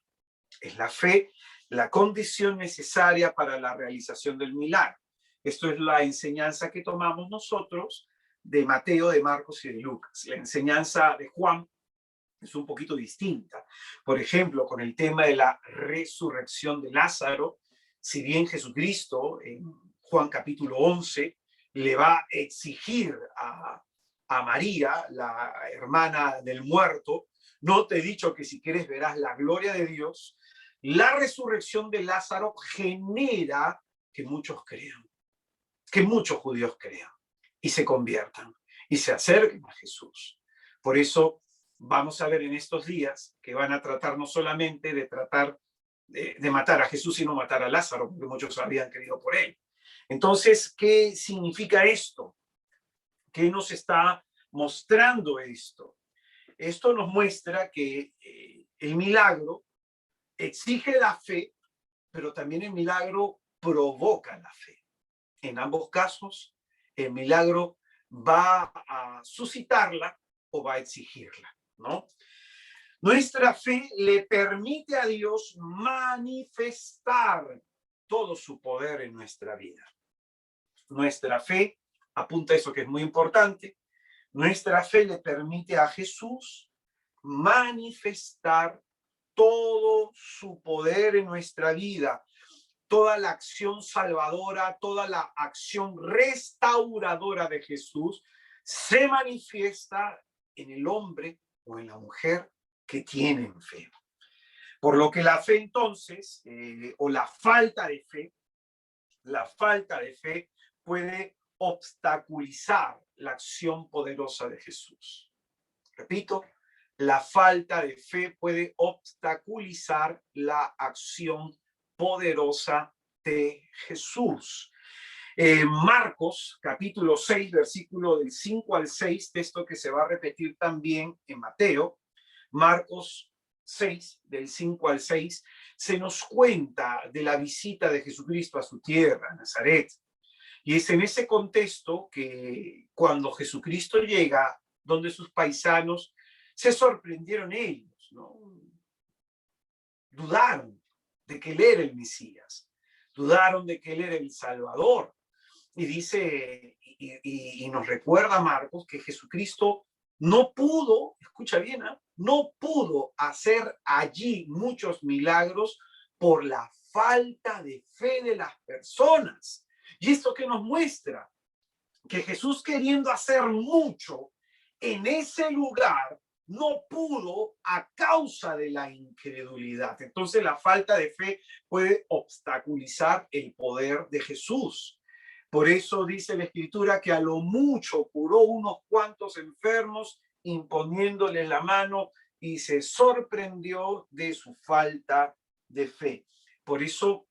Es la fe la condición necesaria para la realización del milagro. Esto es la enseñanza que tomamos nosotros de Mateo, de Marcos y de Lucas. La enseñanza de Juan es un poquito distinta. Por ejemplo, con el tema de la resurrección de Lázaro, si bien Jesucristo en Juan capítulo 11 le va a exigir a María, la hermana del muerto: no te he dicho que si quieres verás la gloria de Dios. La resurrección de Lázaro genera que muchos crean, que muchos judíos crean y se conviertan y se acerquen a Jesús. Por eso vamos a ver en estos días que van a tratar no solamente de tratar de matar a Jesús, sino matar a Lázaro, porque muchos habían creído por él. Entonces, ¿qué significa esto? ¿Qué nos está mostrando esto? Esto nos muestra que el milagro exige la fe, pero también el milagro provoca la fe. En ambos casos, el milagro va a suscitarla o va a exigirla, ¿no? Nuestra fe le permite a Dios manifestar todo su poder en nuestra vida. Nuestra fe apunta a eso que es muy importante. Nuestra fe le permite a Jesús manifestar todo su poder en nuestra vida, toda la acción salvadora, toda la acción restauradora de Jesús se manifiesta en el hombre o en la mujer que tienen fe. Por lo que la fe entonces, o la falta de fe puede obstaculizar la acción poderosa de Jesús. Repito, la falta de fe puede obstaculizar la acción poderosa de Jesús. Marcos, capítulo 6, versículo del 5 al 6, texto que se va a repetir también en Mateo. Marcos 6, del 5 al 6, se nos cuenta de la visita de Jesucristo a su tierra, Nazaret. Y es en ese contexto que cuando Jesucristo llega, donde sus paisanos, se sorprendieron ellos, ¿no? Dudaron de que Él era el Mesías, dudaron de que Él era el Salvador. Y dice, y nos recuerda Marcos que Jesucristo no pudo, escucha bien, ¿eh? No pudo hacer allí muchos milagros por la falta de fe de las personas. ¿Y esto qué nos muestra? Que Jesús, queriendo hacer mucho en ese lugar, no pudo a causa de la incredulidad. Entonces la falta de fe puede obstaculizar el poder de Jesús. Por eso dice la Escritura que a lo mucho curó unos cuantos enfermos imponiéndoles la mano, y se sorprendió de su falta de fe. Por eso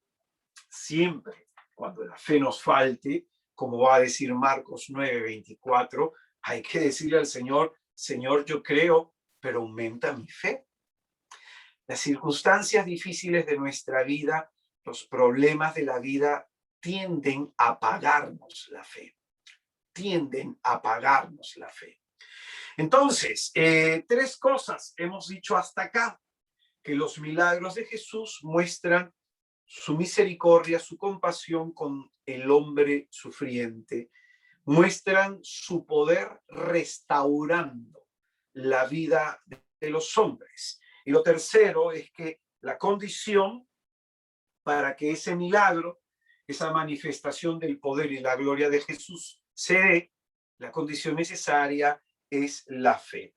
siempre cuando la fe nos falte, como va a decir Marcos 9:24, hay que decirle al Señor, Señor, yo creo, pero aumenta mi fe. Las circunstancias difíciles de nuestra vida, los problemas de la vida tienden a apagarnos la fe. Tienden a apagarnos la fe. Entonces, tres cosas hemos dicho hasta acá, que los milagros de Jesús muestran su misericordia, su compasión con el hombre sufriente, muestran su poder restaurando la vida de los hombres. Y lo tercero es que la condición para que ese milagro, esa manifestación del poder y la gloria de Jesús se dé, la condición necesaria es la fe.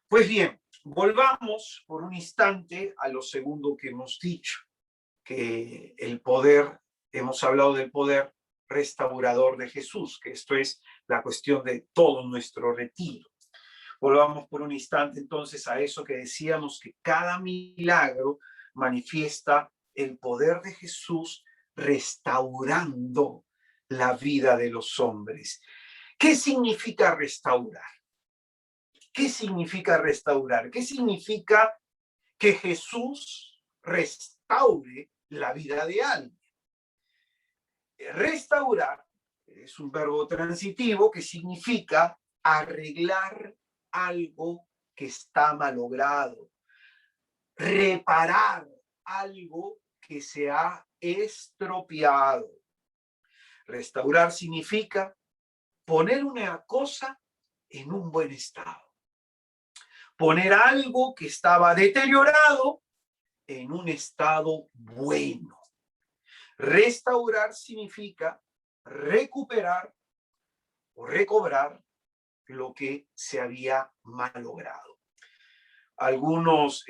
Pues bien, volvamos por un instante a lo segundo que hemos dicho, que el poder, hemos hablado del poder restaurador de Jesús, que esto es la cuestión de todo nuestro retiro. Volvamos por un instante entonces a eso que decíamos, que cada milagro manifiesta el poder de Jesús restaurando la vida de los hombres. ¿Qué significa restaurar? ¿Qué significa restaurar? ¿Qué significa que Jesús restaure la vida de alguien? Restaurar es un verbo transitivo que significa arreglar algo que está malogrado, reparar algo que se ha estropeado. Restaurar significa poner una cosa en un buen estado, poner algo que estaba deteriorado en un estado bueno. Restaurar significa recuperar o recobrar lo que se había malogrado. Algunos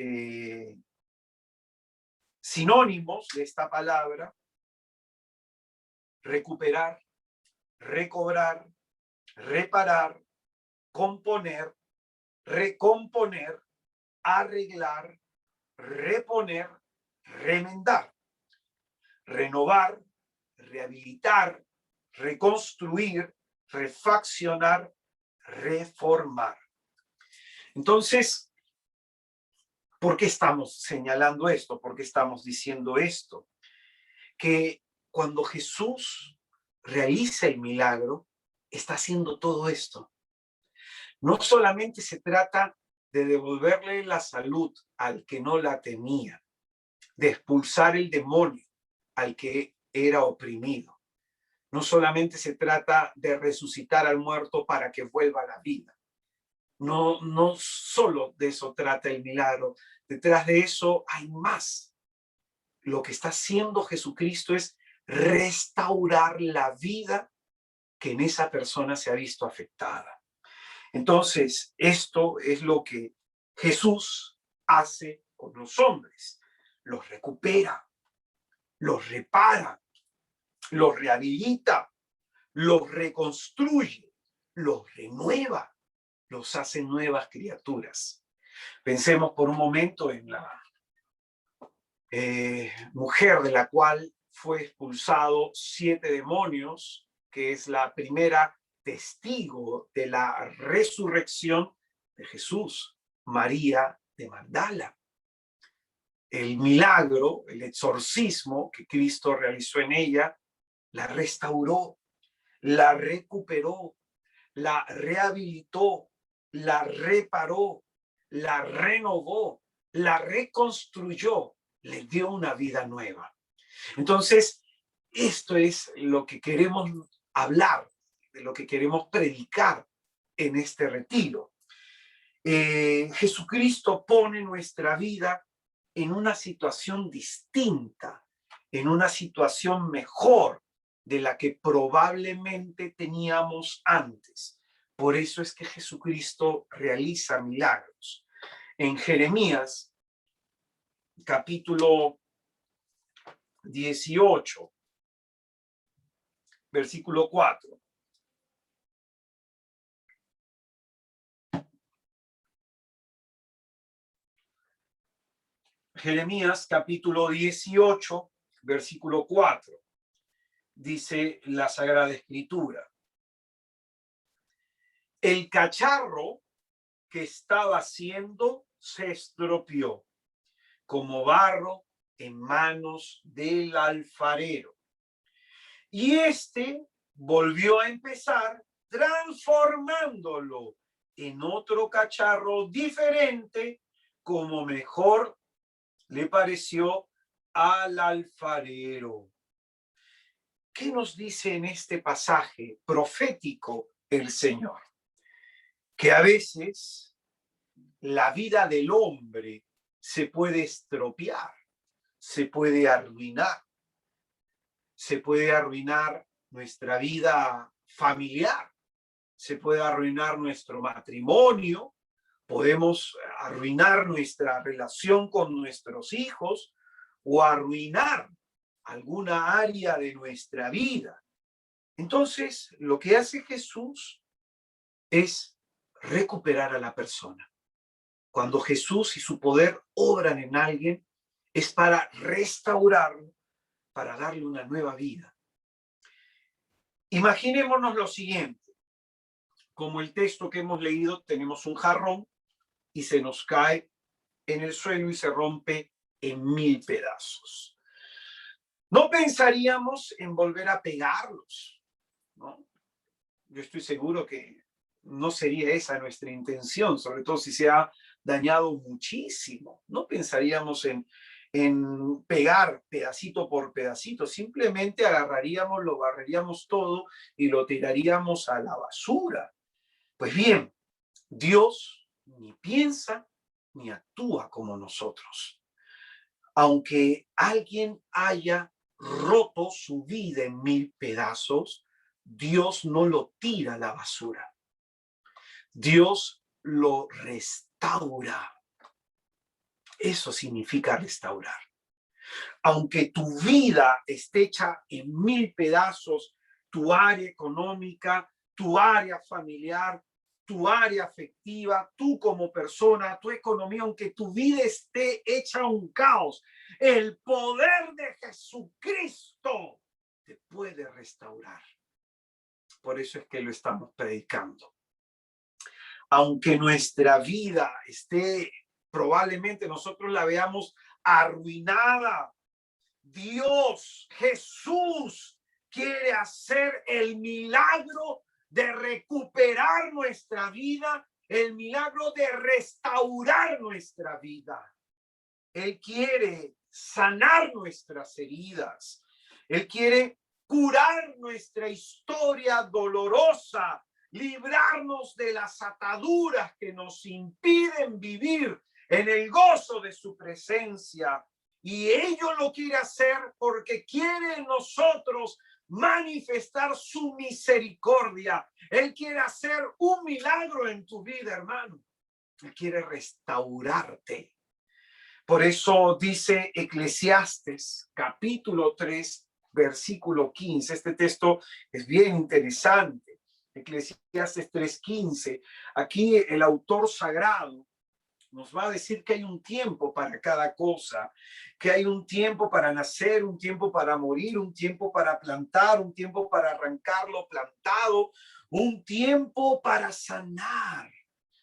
sinónimos de esta palabra: recuperar, recobrar, reparar, componer, recomponer, arreglar, reponer, remendar, renovar, rehabilitar, reconstruir, refaccionar, reformar. Entonces, ¿por qué estamos señalando esto? ¿Por qué estamos diciendo esto? Que cuando Jesús realiza el milagro, está haciendo todo esto. No solamente se trata de devolverle la salud al que no la tenía, de expulsar el demonio al que era oprimido. No solamente se trata de resucitar al muerto para que vuelva a la vida. No solo de eso trata el milagro. Detrás de eso hay más. Lo que está haciendo Jesucristo es restaurar la vida que en esa persona se ha visto afectada. Entonces, esto es lo que Jesús hace con los hombres. Los recupera, los repara, los rehabilita, los reconstruye, los renueva, los hace nuevas criaturas. Pensemos por un momento en la mujer de la cual fue expulsado 7 demonios, que es la primera testigo de la resurrección de Jesús, María de Magdala. El milagro, el exorcismo que Cristo realizó en ella, la restauró, la recuperó, la rehabilitó, la reparó, la renovó, la reconstruyó le dio una vida nueva. Entonces, esto es lo que queremos hablar, de lo que queremos predicar en este retiro. Jesucristo pone nuestra vida en una situación distinta, en una situación mejor de la que probablemente teníamos antes. Por eso es que Jesucristo realiza milagros. En Jeremías, capítulo 18, versículo 4. Jeremías, capítulo 18, versículo 4. Dice la Sagrada Escritura: el cacharro que estaba haciendo se estropeó como barro en manos del alfarero. Y este volvió a empezar transformándolo en otro cacharro diferente, como mejor le pareció al alfarero. ¿Qué nos dice en este pasaje profético el Señor? Que a veces la vida del hombre se puede estropear, se puede arruinar. Se puede arruinar nuestra vida familiar, se puede arruinar nuestro matrimonio, podemos arruinar nuestra relación con nuestros hijos o arruinar alguna área de nuestra vida. Entonces, lo que hace Jesús es recuperar a la persona. Cuando Jesús y su poder obran en alguien, es para restaurarlo, para darle una nueva vida. Imaginémonos lo siguiente: como el texto que hemos leído, tenemos un jarrón y se nos cae en el suelo y se rompe en 1000 pedazos. No pensaríamos en volver a pegarlos, ¿no? Yo estoy seguro que no sería esa nuestra intención, sobre todo si se ha dañado muchísimo. No pensaríamos en pegar pedacito por pedacito, simplemente agarraríamos, lo barreríamos todo y lo tiraríamos a la basura. Pues bien, Dios ni piensa ni actúa como nosotros. Aunque alguien haya roto su vida en 1000 pedazos, Dios no lo tira a la basura. Dios lo restaura. Eso significa restaurar. Aunque tu vida esté hecha en 1000 pedazos, tu área económica, tu área familiar, tu área afectiva, tú como persona, tu economía, aunque tu vida esté hecha un caos, el poder de Jesucristo te puede restaurar. Por eso es que lo estamos predicando. Aunque nuestra vida esté, probablemente nosotros la veamos arruinada, Dios, Jesús, quiere hacer el milagro de recuperar nuestra vida, el milagro de restaurar nuestra vida. Él quiere sanar nuestras heridas. Él quiere curar nuestra historia dolorosa, librarnos de las ataduras que nos impiden vivir en el gozo de su presencia. Y ello lo quiere hacer porque quiere en nosotros manifestar su misericordia. Él quiere hacer un milagro en tu vida, hermano. Él quiere restaurarte. Por eso dice Eclesiastes, capítulo 3, versículo 15. Este texto es bien interesante. Eclesiastes 3:15. Aquí el autor sagrado nos va a decir que hay un tiempo para cada cosa, que hay un tiempo para nacer, un tiempo para morir, un tiempo para plantar, un tiempo para arrancar lo plantado, un tiempo para sanar.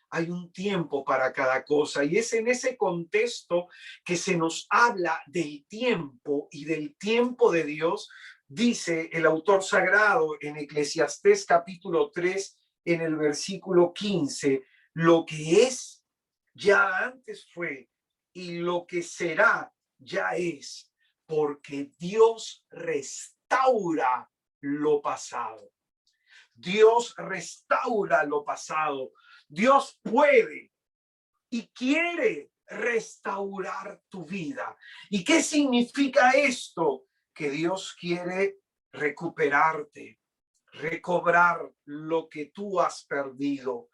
Hay un tiempo para cada cosa y es en ese contexto que se nos habla del tiempo y del tiempo de Dios. Dice el autor sagrado en Eclesiastés capítulo 3 en el versículo 15, lo que es ya antes fue y lo que será ya es, porque Dios restaura lo pasado. Dios restaura lo pasado. Dios puede y quiere restaurar tu vida. ¿Y qué significa esto? Que Dios quiere recuperarte, recobrar lo que tú has perdido.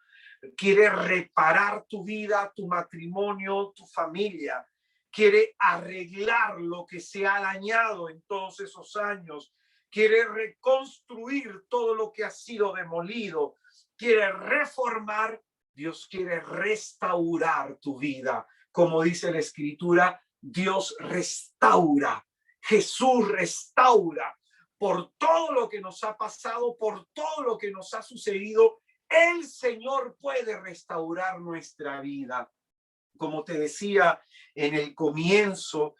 Quiere reparar tu vida, tu matrimonio, tu familia. Quiere arreglar lo que se ha dañado en todos esos años. Quiere reconstruir todo lo que ha sido demolido. Quiere reformar. Dios quiere restaurar tu vida. Como dice la Escritura, Dios restaura. Jesús restaura. Por todo lo que nos ha pasado, por todo lo que nos ha sucedido, el Señor puede restaurar nuestra vida. Como te decía en el comienzo,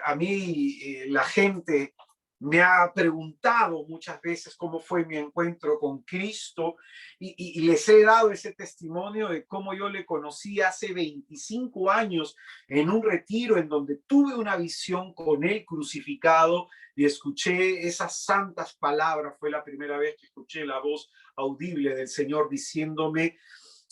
a mí la gente me ha preguntado muchas veces cómo fue mi encuentro con Cristo y les he dado ese testimonio de cómo yo le conocí hace 25 años en un retiro en donde tuve una visión con él crucificado y escuché esas santas palabras. Fue la primera vez que escuché la voz audible del Señor diciéndome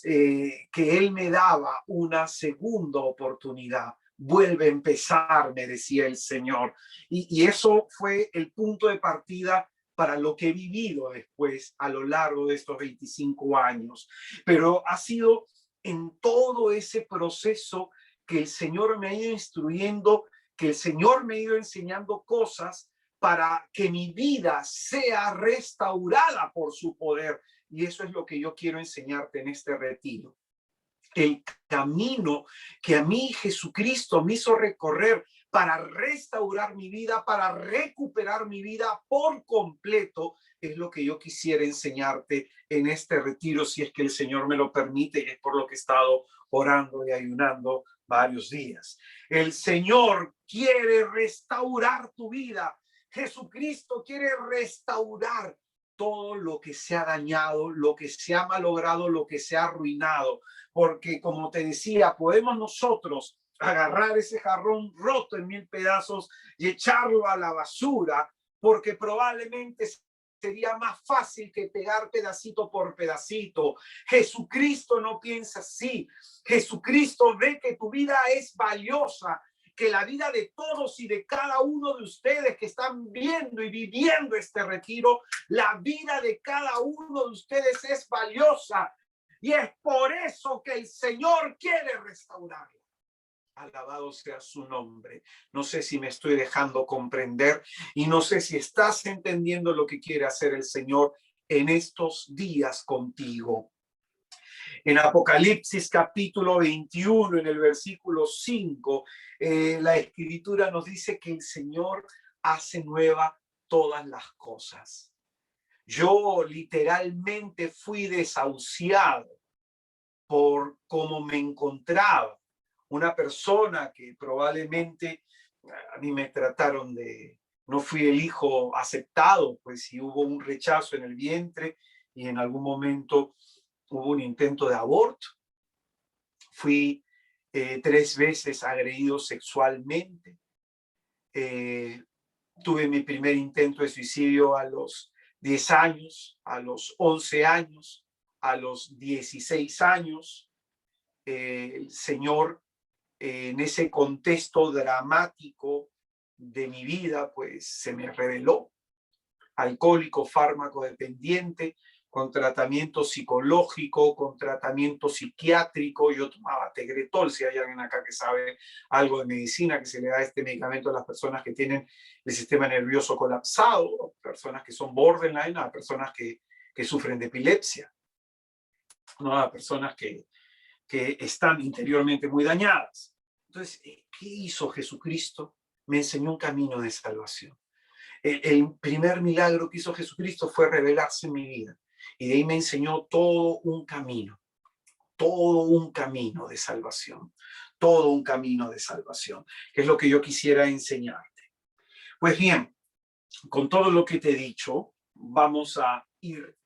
que Él me daba una segunda oportunidad. Vuelve a empezar, me decía el Señor. Y eso fue el punto de partida para lo que he vivido después a lo largo de estos 25 años. Pero ha sido en todo ese proceso que el Señor me ha ido instruyendo, que el Señor me ha ido enseñando cosas para que mi vida sea restaurada por su poder. Y eso es lo que yo quiero enseñarte en este retiro. El camino que a mí Jesucristo me hizo recorrer para restaurar mi vida, para recuperar mi vida por completo, es lo que yo quisiera enseñarte en este retiro, si es que el Señor me lo permite, y es por lo que he estado orando y ayunando varios días. El Señor quiere restaurar tu vida. Jesucristo quiere restaurar todo lo que se ha dañado, lo que se ha malogrado, lo que se ha arruinado. Porque, como te decía, podemos nosotros agarrar ese jarrón roto en 1000 pedazos y echarlo a la basura, porque probablemente sería más fácil que pegar pedacito por pedacito. Jesucristo no piensa así. Jesucristo ve que tu vida es valiosa, que la vida de todos y de cada uno de ustedes que están viendo y viviendo este retiro, la vida de cada uno de ustedes es valiosa. Y es por eso que el Señor quiere restaurarla. Alabado sea su nombre. No sé si me estoy dejando comprender y no sé si estás entendiendo lo que quiere hacer el Señor en estos días contigo. En Apocalipsis capítulo 21, en el versículo 5, la Escritura nos dice que el Señor hace nueva todas las cosas. Yo literalmente fui desahuciado por cómo me encontraba. Una persona que probablemente a mí me trataron no fui el hijo aceptado, pues si hubo un rechazo en el vientre y en algún momento hubo un intento de aborto. Fui 3 veces agredido sexualmente. Tuve mi primer intento de suicidio a los 10 años, a los 11 años, a los 16 años. El Señor, en ese contexto dramático de mi vida, pues se me reveló. Alcohólico, fármaco dependiente, con tratamiento psicológico, con tratamiento psiquiátrico. Yo tomaba Tegretol, si hay alguien acá que sabe algo de medicina, que se le da este medicamento a las personas que tienen el sistema nervioso colapsado, personas que son borderline, a personas que sufren de epilepsia, ¿no? A personas que están interiormente muy dañadas. Entonces, ¿qué hizo Jesucristo? Me enseñó un camino de salvación. El primer milagro que hizo Jesucristo fue revelarse en mi vida. Y de ahí me enseñó todo un camino de salvación, todo un camino de salvación, que es lo que yo quisiera enseñarte. Pues bien, con todo lo que te he dicho, vamos a ir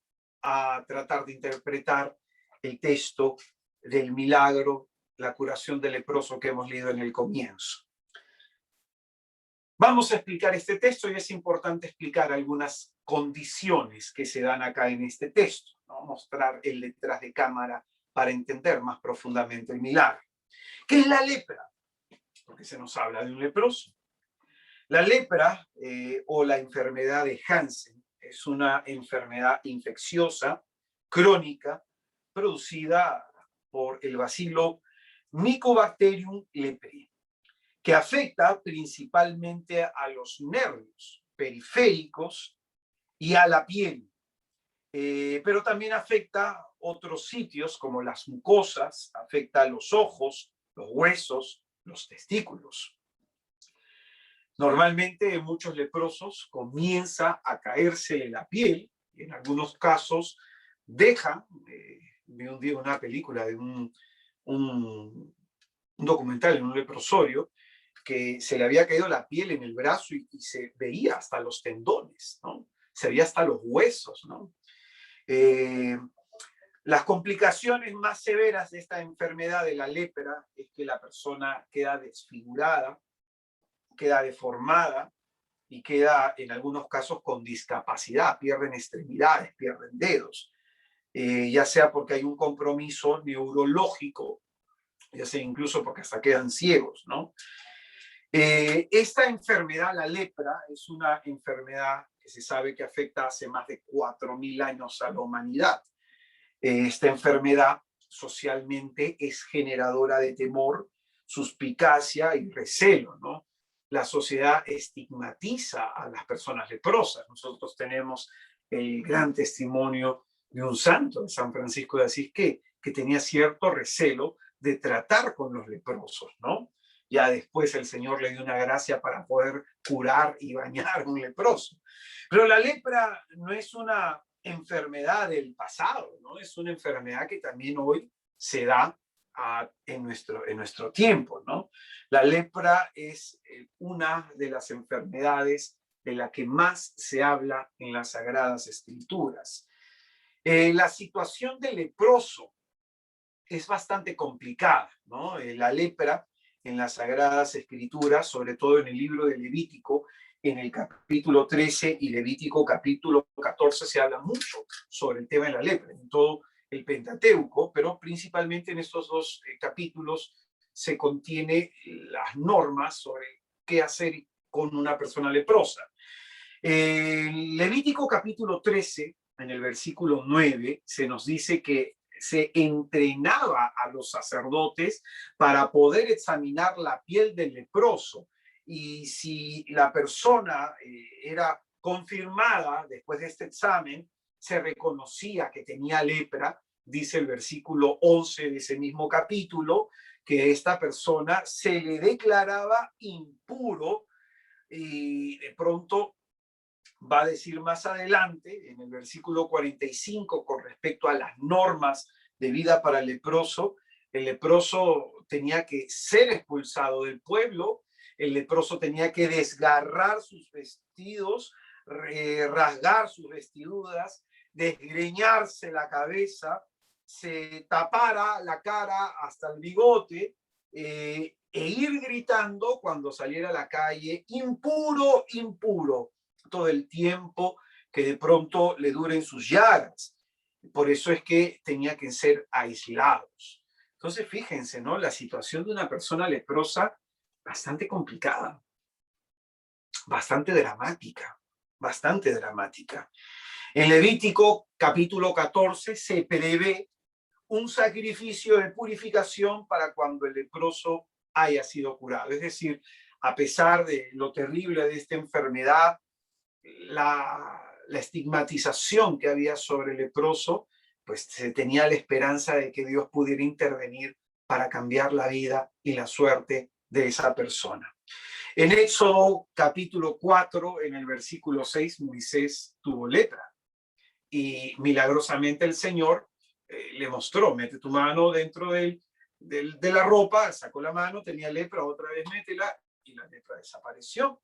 a tratar de interpretar el texto del milagro, la curación del leproso que hemos leído en el comienzo. Vamos a explicar este texto y es importante explicar algunas condiciones que se dan acá en este texto, ¿no? Mostrar el detrás de cámara para entender más profundamente el milagro. ¿Qué es la lepra? Porque se nos habla de un leproso. La lepra o la enfermedad de Hansen es una enfermedad infecciosa, crónica, producida por el bacilo Mycobacterium leprae, que afecta principalmente a los nervios periféricos y a la piel, pero también afecta otros sitios como las mucosas, afecta a los ojos, los huesos, los testículos. Normalmente en muchos leprosos comienza a caerse la piel, y en algunos casos dejan, vi un día una película de un documental en un leprosorio, que se le había caído la piel en el brazo y se veía hasta los tendones, ¿no? Se veía hasta los huesos, ¿no? Las complicaciones más severas de esta enfermedad de la lepra es que la persona queda desfigurada, queda deformada y queda en algunos casos con discapacidad, pierden extremidades, pierden dedos, ya sea porque hay un compromiso neurológico, ya sea incluso porque hasta quedan ciegos, ¿no? Esta enfermedad, la lepra, es una enfermedad que se sabe que afecta hace más de 4.000 años a la humanidad. Esta enfermedad socialmente es generadora de temor, suspicacia y recelo, ¿no? La sociedad estigmatiza a las personas leprosas. Nosotros tenemos el gran testimonio de un santo, de San Francisco de Asís, que tenía cierto recelo de tratar con los leprosos, ¿no? Ya después el Señor le dio una gracia para poder curar y bañar a un leproso. Pero la lepra no es una enfermedad del pasado, ¿no? Es una enfermedad que también hoy se da en nuestro tiempo, ¿no? La lepra es una de las enfermedades de la que más se habla en las Sagradas Escrituras. La situación del leproso es bastante complicada, ¿no? La lepra en las Sagradas Escrituras, sobre todo en el libro de Levítico, en el capítulo 13 y Levítico capítulo 14 se habla mucho sobre el tema de la lepra, en todo el Pentateuco, pero principalmente en estos dos capítulos se contiene las normas sobre qué hacer con una persona leprosa. Levítico capítulo 13, en el versículo 9, se nos dice que se entrenaba a los sacerdotes para poder examinar la piel del leproso. Y si la persona era confirmada después de este examen, se reconocía que tenía lepra, dice el versículo 11 de ese mismo capítulo, que esta persona se le declaraba impuro y de pronto va a decir más adelante, en el versículo 45, con respecto a las normas de vida para el leproso tenía que ser expulsado del pueblo, el leproso tenía que desgarrar sus vestidos, rasgar sus vestiduras, desgreñarse la cabeza, se tapara la cara hasta el bigote, e ir gritando cuando saliera a la calle, impuro, impuro, todo el tiempo que de pronto le duren sus llagas. Por eso es que tenía que ser aislados. Entonces, fíjense, ¿no? La situación de una persona leprosa bastante complicada, bastante dramática, bastante dramática. En Levítico capítulo 14 se prevé un sacrificio de purificación para cuando el leproso haya sido curado. Es decir, a pesar de lo terrible de esta enfermedad, la estigmatización que había sobre el leproso, pues se tenía la esperanza de que Dios pudiera intervenir para cambiar la vida y la suerte de esa persona. En Éxodo capítulo 4, en el versículo 6, Moisés tuvo lepra y milagrosamente el Señor le mostró, mete tu mano dentro de la ropa, sacó la mano, tenía lepra, otra vez métela y la lepra desapareció.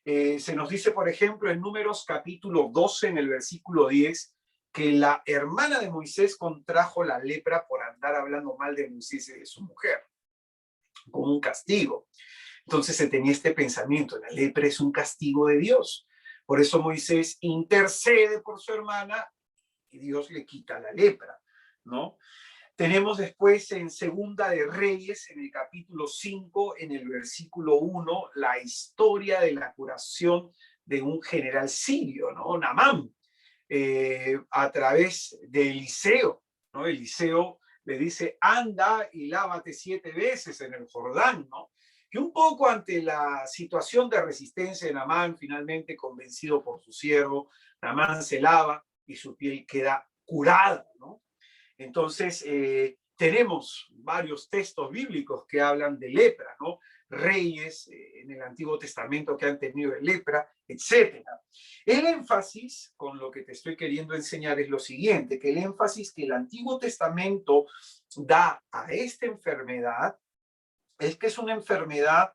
Se nos dice, por ejemplo, en Números capítulo 12, en el versículo 10, que la hermana de Moisés contrajo la lepra por andar hablando mal de Moisés y de su mujer, como un castigo. Entonces se tenía este pensamiento, la lepra es un castigo de Dios. Por eso Moisés intercede por su hermana y Dios le quita la lepra, ¿no? Tenemos después en Segunda de Reyes, en el capítulo 5, en el versículo 1, la historia de la curación de un general sirio, ¿no? Naamán, a través de Eliseo, ¿no? Eliseo le dice, anda y lávate 7 veces en el Jordán, ¿no? Y un poco ante la situación de resistencia de Naamán, finalmente convencido por su siervo, Naamán se lava y su piel queda curada, ¿no? Entonces, tenemos varios textos bíblicos que hablan de lepra, ¿no? Reyes en el Antiguo Testamento que han tenido de lepra, etcétera. El énfasis con lo que te estoy queriendo enseñar es lo siguiente, que el énfasis que el Antiguo Testamento da a esta enfermedad es que es una enfermedad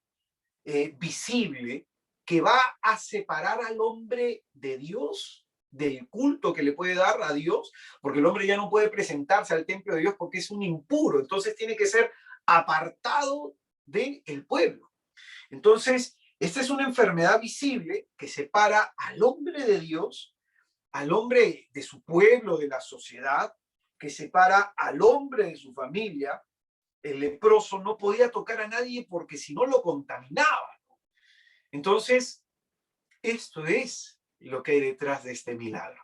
visible que va a separar al hombre de Dios, del culto que le puede dar a Dios, porque el hombre ya no puede presentarse al templo de Dios porque es un impuro, entonces tiene que ser apartado del pueblo. Entonces, esta es una enfermedad visible que separa al hombre de Dios, al hombre de su pueblo, de la sociedad, que separa al hombre de su familia. El leproso no podía tocar a nadie porque si no lo contaminaba. Entonces, esto es lo que hay detrás de este milagro.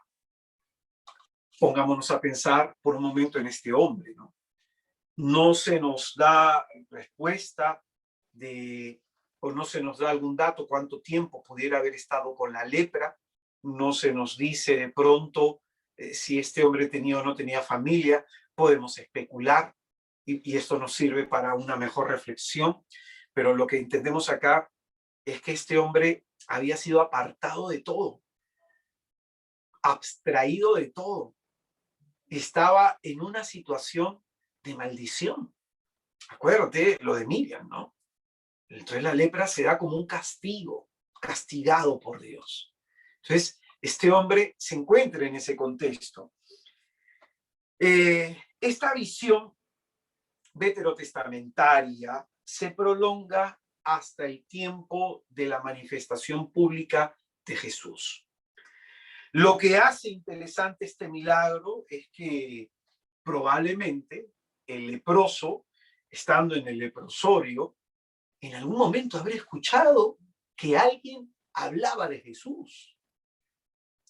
Pongámonos a pensar por un momento en este hombre, ¿no? No se nos da respuesta o no se nos da algún dato cuánto tiempo pudiera haber estado con la lepra, no se nos dice de pronto si este hombre tenía o no tenía familia, podemos especular y esto nos sirve para una mejor reflexión, pero lo que entendemos acá es que este hombre había sido apartado de todo, abstraído de todo, estaba en una situación de maldición. Acuérdate lo de Miriam, ¿no? Entonces la lepra se da como un castigo, castigado por Dios. Entonces, este hombre se encuentra en ese contexto. Esta visión veterotestamentaria se prolonga hasta el tiempo de la manifestación pública de Jesús. Lo que hace interesante este milagro es que probablemente el leproso, estando en el leprosorio, en algún momento habrá escuchado que alguien hablaba de Jesús.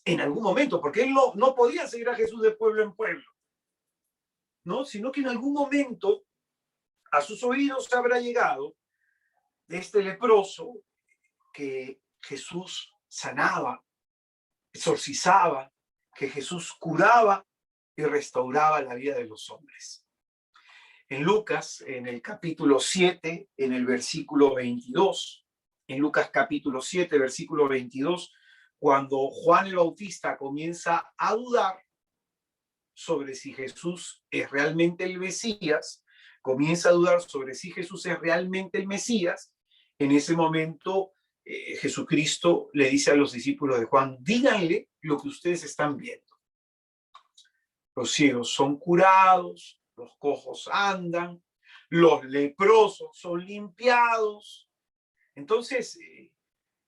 En algún momento, porque él no podía seguir a Jesús de pueblo en pueblo, ¿no? Sino que en algún momento a sus oídos habrá llegado de este leproso que Jesús sanaba, exorcizaba, que Jesús curaba y restauraba la vida de los hombres. En Lucas, en el capítulo 7, en el versículo 22, en Lucas capítulo 7, versículo 22, cuando Juan el Bautista comienza a dudar sobre si Jesús es realmente el Mesías, comienza a dudar sobre si Jesús es realmente el Mesías, en ese momento Jesucristo le dice a los discípulos de Juan, díganle lo que ustedes están viendo. Los ciegos son curados, los cojos andan, los leprosos son limpiados. Entonces,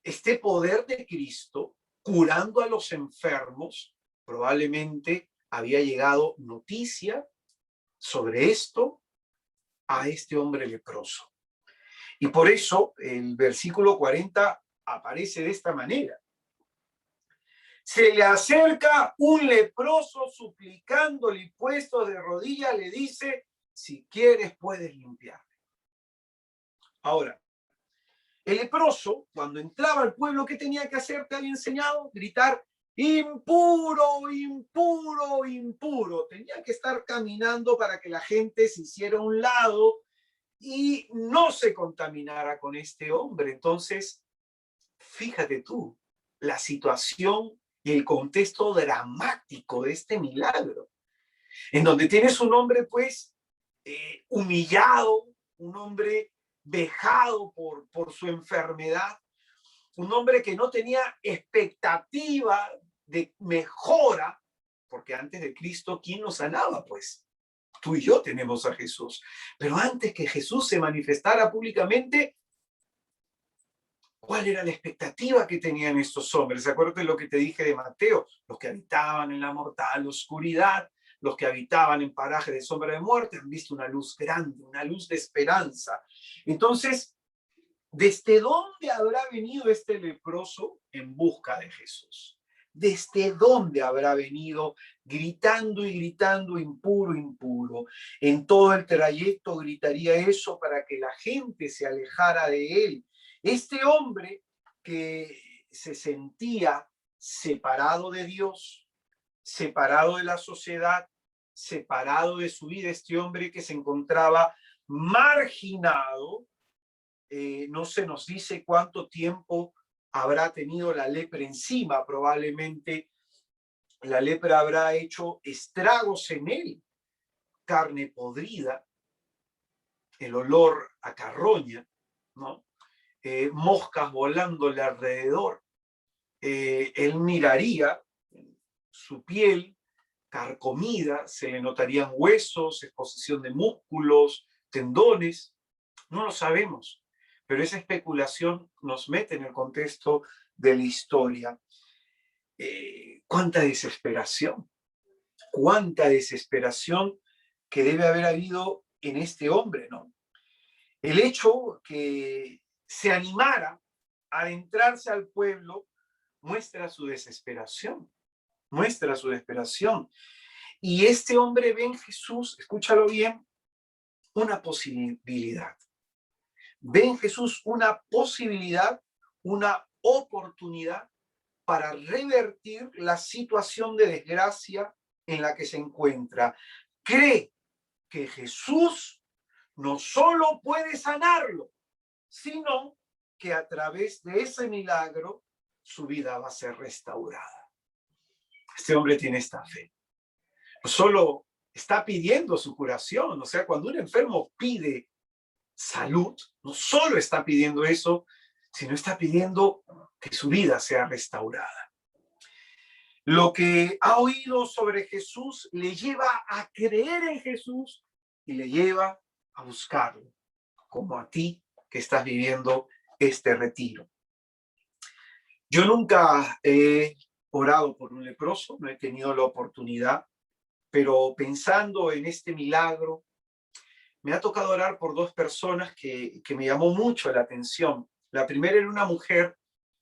este poder de Cristo curando a los enfermos, probablemente había llegado noticia sobre esto a este hombre leproso. Y por eso el versículo 40 aparece de esta manera. Se le acerca un leproso suplicándole y puesto de rodillas le dice, si quieres puedes limpiarme. Ahora, el leproso, cuando entraba al pueblo, ¿qué tenía que hacer? Te había enseñado, gritar, impuro, impuro, impuro. Tenía que estar caminando para que la gente se hiciera a un lado y no se contaminara con este hombre. Entonces, fíjate tú, la situación y el contexto dramático de este milagro, en donde tienes un hombre, pues, humillado, un hombre vejado por su enfermedad, un hombre que no tenía expectativa de mejora, porque antes de Cristo, ¿quién nos sanaba? Pues tú y yo tenemos a Jesús. Pero antes que Jesús se manifestara públicamente, ¿Cuál era la expectativa que tenían estos hombres? Acuérdate lo que te dije de Mateo, los que habitaban en la mortal oscuridad, los que habitaban en parajes de sombra de muerte, han visto una luz grande, una luz de esperanza. Entonces, ¿desde dónde habrá venido este leproso en busca de Jesús? ¿Desde dónde habrá venido gritando y gritando, impuro, impuro? En todo el trayecto gritaría eso para que la gente se alejara de él. Este hombre que se sentía separado de Dios, separado de la sociedad, separado de su vida, este hombre que se encontraba marginado, no se nos dice cuánto tiempo habrá tenido la lepra encima, probablemente la lepra habrá hecho estragos en él, carne podrida, el olor a carroña, ¿no? Moscas volándole alrededor. Él miraría su piel carcomida, se le notarían huesos, exposición de músculos, tendones, no lo sabemos, pero esa especulación nos mete en el contexto de la historia. Cuánta desesperación que debe haber habido en este hombre, ¿no? El hecho que se animara a adentrarse al pueblo muestra su desesperación, muestra su desesperación. Y este hombre ve en Jesús, escúchalo bien, una posibilidad. Ve en Jesús una posibilidad, una oportunidad para revertir la situación de desgracia en la que se encuentra. Cree que Jesús no solo puede sanarlo, sino que a través de ese milagro su vida va a ser restaurada. Este hombre tiene esta fe. No solo está pidiendo su curación, o sea, cuando un enfermo pide salud, no solo está pidiendo eso, sino está pidiendo que su vida sea restaurada. Lo que ha oído sobre Jesús le lleva a creer en Jesús y le lleva a buscarlo, como a ti que estás viviendo este retiro. Yo nunca he orado por un leproso, no he tenido la oportunidad, pero pensando en este milagro, me ha tocado orar por dos personas que me llamó mucho la atención. La primera era una mujer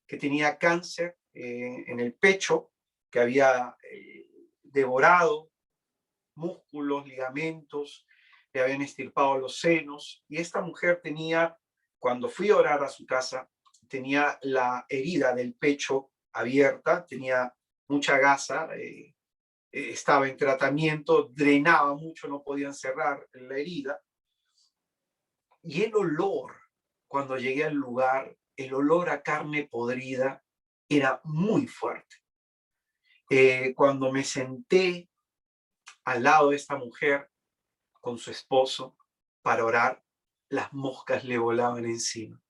que tenía cáncer en el pecho, que había devorado músculos, ligamentos, le habían extirpado los senos, y esta mujer tenía, cuando fui a orar a su casa, tenía la herida del pecho abierta, tenía mucha gasa, estaba en tratamiento, drenaba mucho, no podían cerrar la herida. Y el olor, cuando llegué al lugar, el olor a carne podrida era muy fuerte. Cuando me senté al lado de esta mujer con su esposo para orar, las moscas le volaban encima.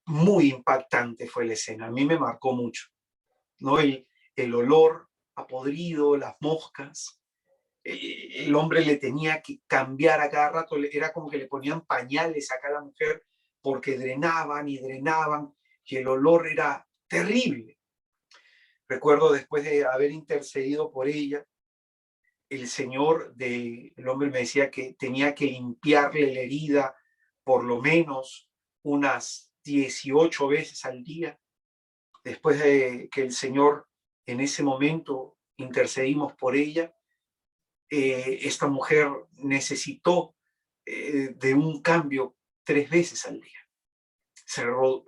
Muy impactante fue la escena, a mí me marcó mucho, ¿no? El olor a podrido, las moscas. El hombre le tenía que cambiar a cada rato, era como que le ponían pañales a cada mujer porque drenaban y drenaban y el olor era terrible. Recuerdo después de haber intercedido por ella, el hombre me decía que tenía que limpiarle la herida por lo menos unas 18 veces al día. Después de que el Señor en ese momento intercedimos por ella, esta mujer necesitó de un cambio 3 veces al día. Se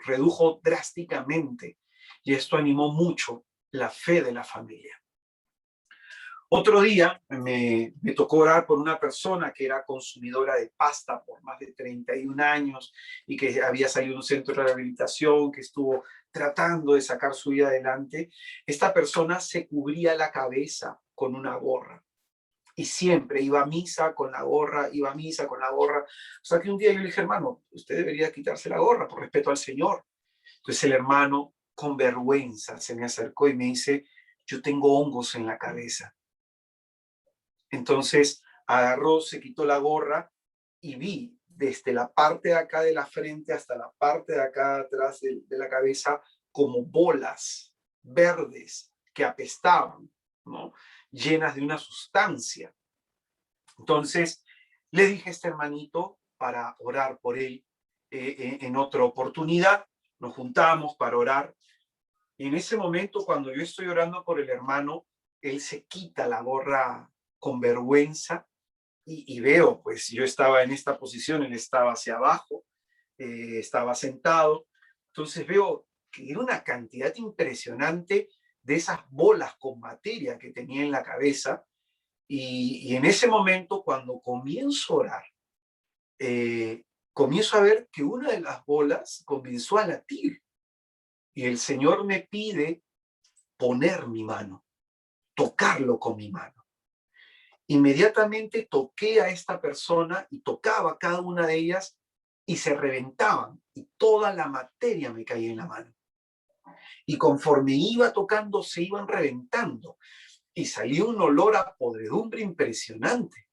redujo drásticamente y esto animó mucho la fe de la familia. Otro día me tocó orar por una persona que era consumidora de pasta por más de 31 años y que había salido de un centro de rehabilitación, que estuvo tratando de sacar su vida adelante. Esta persona se cubría la cabeza con una gorra y siempre iba a misa con la gorra, iba a misa con la gorra. O sea que un día yo le dije, hermano, usted debería quitarse la gorra por respeto al Señor. Entonces el hermano con vergüenza se me acercó y me dice, yo tengo hongos en la cabeza. Entonces agarró, se quitó la gorra y vi desde la parte de acá de la frente hasta la parte de acá atrás de la cabeza, como bolas verdes que apestaban, ¿no? Llenas de una sustancia. Entonces, le dije a este hermanito para orar por él en otra oportunidad. Nos juntamos para orar. Y en ese momento, cuando yo estoy orando por el hermano, él se quita la gorra con vergüenza y veo, pues yo estaba en esta posición, él estaba hacia abajo, estaba sentado. Entonces veo que era una cantidad impresionante de esas bolas con materia que tenía en la cabeza. Y en ese momento, cuando comienzo a orar, comienzo a ver que una de las bolas comenzó a latir. Y el Señor me pide poner mi mano, tocarlo con mi mano. Inmediatamente toqué a esta persona y tocaba cada una de ellas y se reventaban y toda la materia me caía en la mano. Y conforme iba tocando, se iban reventando y salía un olor a podredumbre impresionante.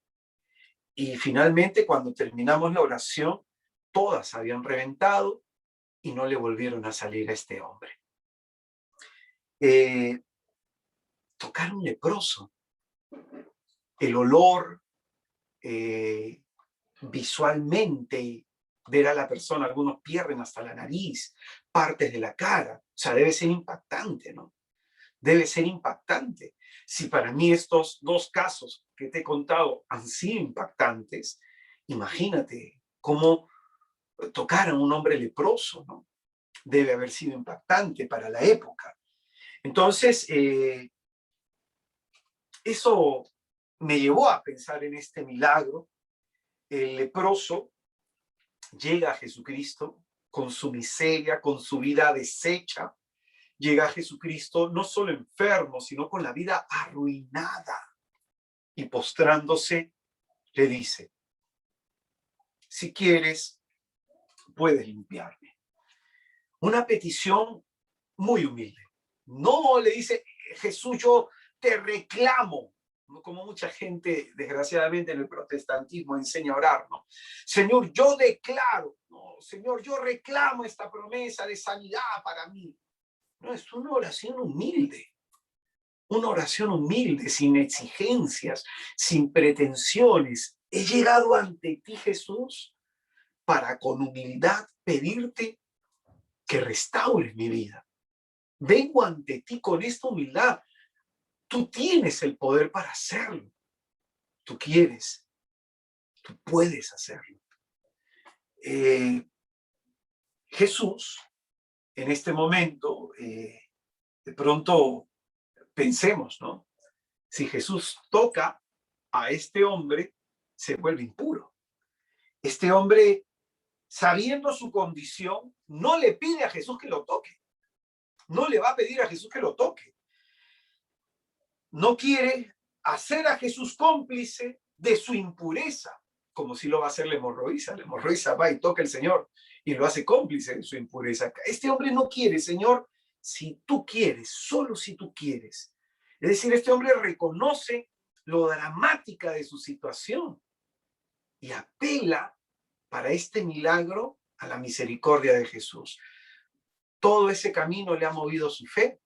Y finalmente, cuando terminamos la oración, todas habían reventado y no le volvieron a salir a este hombre. Tocar a un leproso, el olor, visualmente, ver a la persona, algunos pierden hasta la nariz, partes de la cara, o sea, debe ser impactante, ¿no? Debe ser impactante. Si para mí estos dos casos que te he contado han sido impactantes, imagínate cómo tocar a un hombre leproso, ¿no? Debe haber sido impactante para la época. Entonces, eso me llevó a pensar en este milagro. El leproso llega a Jesucristo con su miseria, con su vida deshecha. Llega a Jesucristo no solo enfermo, sino con la vida arruinada. Y postrándose, le dice, si quieres, puedes limpiarme. Una petición muy humilde. No le dice, Jesús, yo te reclamo, como mucha gente, desgraciadamente, en el protestantismo enseña a orar, ¿no? Señor, yo declaro, no, Señor, yo reclamo esta promesa de sanidad para mí. No, es una oración humilde, sin exigencias, sin pretensiones. He llegado ante ti, Jesús, para con humildad pedirte que restaures mi vida. Vengo ante ti con esta humildad. Tú tienes el poder para hacerlo. Tú quieres, tú puedes hacerlo. Jesús, en este momento, de pronto pensemos, ¿no? Si Jesús toca a este hombre, se vuelve impuro. Este hombre, sabiendo su condición, no le pide a Jesús que lo toque. No le va a pedir a Jesús que lo toque. No quiere hacer a Jesús cómplice de su impureza, como si lo va a hacer la hemorroísa. La hemorroísa va y toca al Señor y lo hace cómplice de su impureza. Este hombre no quiere, Señor, si tú quieres, solo si tú quieres. Es decir, este hombre reconoce lo dramática de su situación y apela para este milagro a la misericordia de Jesús. Todo ese camino le ha movido su fe,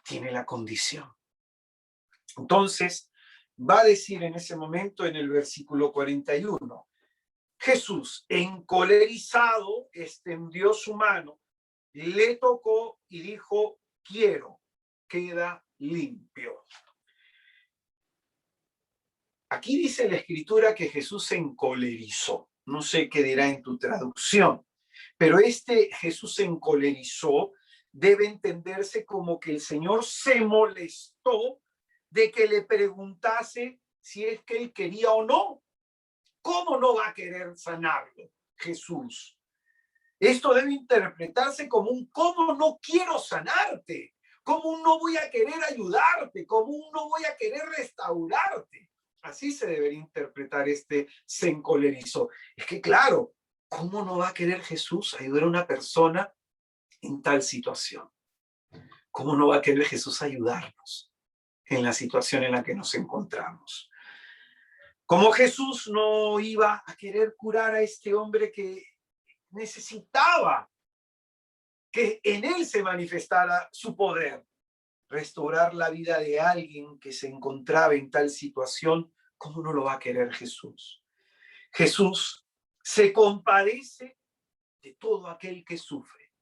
tiene la condición. Entonces, va a decir en ese momento en el versículo 41, Jesús, encolerizado, extendió su mano, le tocó y dijo, quiero, queda limpio. Aquí dice la Escritura que Jesús se encolerizó. No sé qué dirá en tu traducción, pero este Jesús se encolerizó debe entenderse como que el Señor se molestó de que le preguntase si es que él quería o no. ¿Cómo no va a querer sanarlo Jesús? Esto debe interpretarse como un ¿cómo no quiero sanarte? ¿Cómo no voy a querer ayudarte? ¿Cómo no voy a querer restaurarte? Así se debería interpretar este se encolerizó. Es que claro, ¿cómo no va a querer Jesús ayudar a una persona en tal situación? ¿Cómo no va a querer Jesús ayudarnos en la situación en la que nos encontramos? Como Jesús no iba a querer curar a este hombre que necesitaba que en él se manifestara su poder, restaurar la vida de alguien que se encontraba en tal situación, ¿cómo no lo va a querer Jesús? Jesús se compadece de todo aquel que sufre,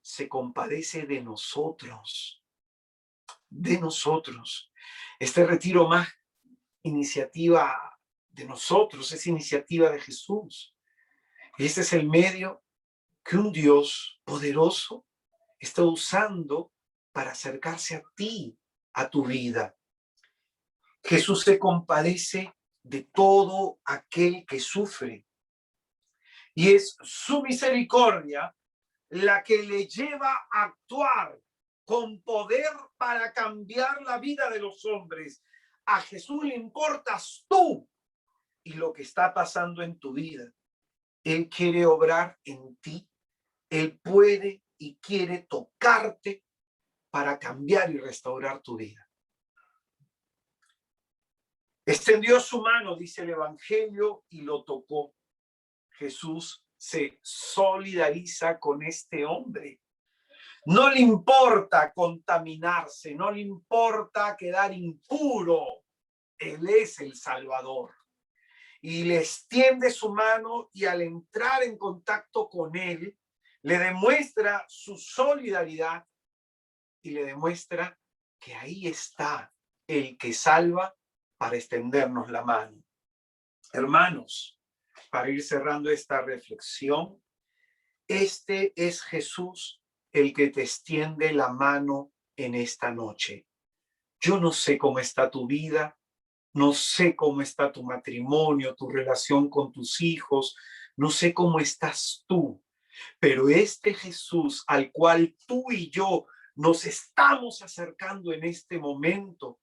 se compadece de nosotros, de nosotros. Este retiro más iniciativa de nosotros, es iniciativa de Jesús. Y este es el medio que un Dios poderoso está usando para acercarse a ti, a tu vida. Jesús se compadece de todo aquel que sufre. Y es su misericordia la que le lleva a actuar con poder para cambiar la vida de los hombres. A Jesús le importas tú y lo que está pasando en tu vida. Él quiere obrar en ti. Él puede y quiere tocarte para cambiar y restaurar tu vida. Extendió su mano, dice el Evangelio, y lo tocó. Jesús se solidariza con este hombre. No le importa contaminarse, no le importa quedar impuro. Él es el Salvador. Y le extiende su mano y al entrar en contacto con él, le demuestra su solidaridad y le demuestra que ahí está el que salva para extendernos la mano. Hermanos, para ir cerrando esta reflexión, este es Jesús el que te extiende la mano en esta noche. Yo no sé cómo está tu vida, no sé cómo está tu matrimonio, tu relación con tus hijos, no sé cómo estás tú, pero este Jesús al cual tú y yo nos estamos acercando en este momento,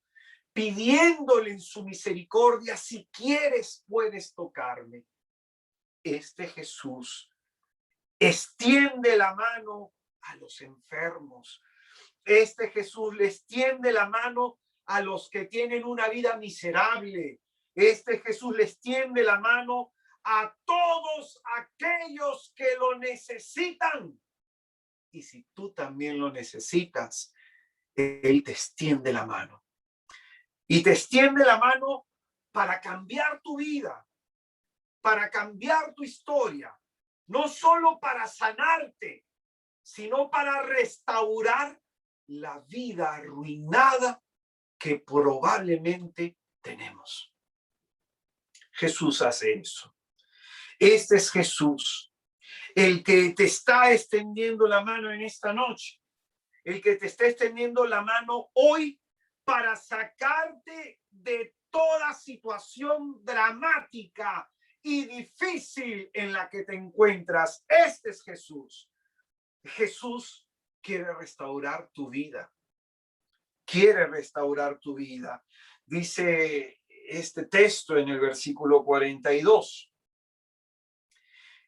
pidiéndole en su misericordia, si quieres puedes tocarme. Este Jesús extiende la mano a los enfermos. Este Jesús le extiende la mano a los que tienen una vida miserable. Este Jesús le extiende la mano a todos aquellos que lo necesitan. Y si tú también lo necesitas, Él te extiende la mano. Y te extiende la mano para cambiar tu vida, para cambiar tu historia, no solo para sanarte, sino para restaurar la vida arruinada que probablemente tenemos. Jesús hace eso. Este es Jesús, el que te está extendiendo la mano en esta noche, el que te está extendiendo la mano hoy para sacarte de toda situación dramática y difícil en la que te encuentras. Este es Jesús. Jesús quiere restaurar tu vida. Quiere restaurar tu vida. Dice este texto en el versículo 42.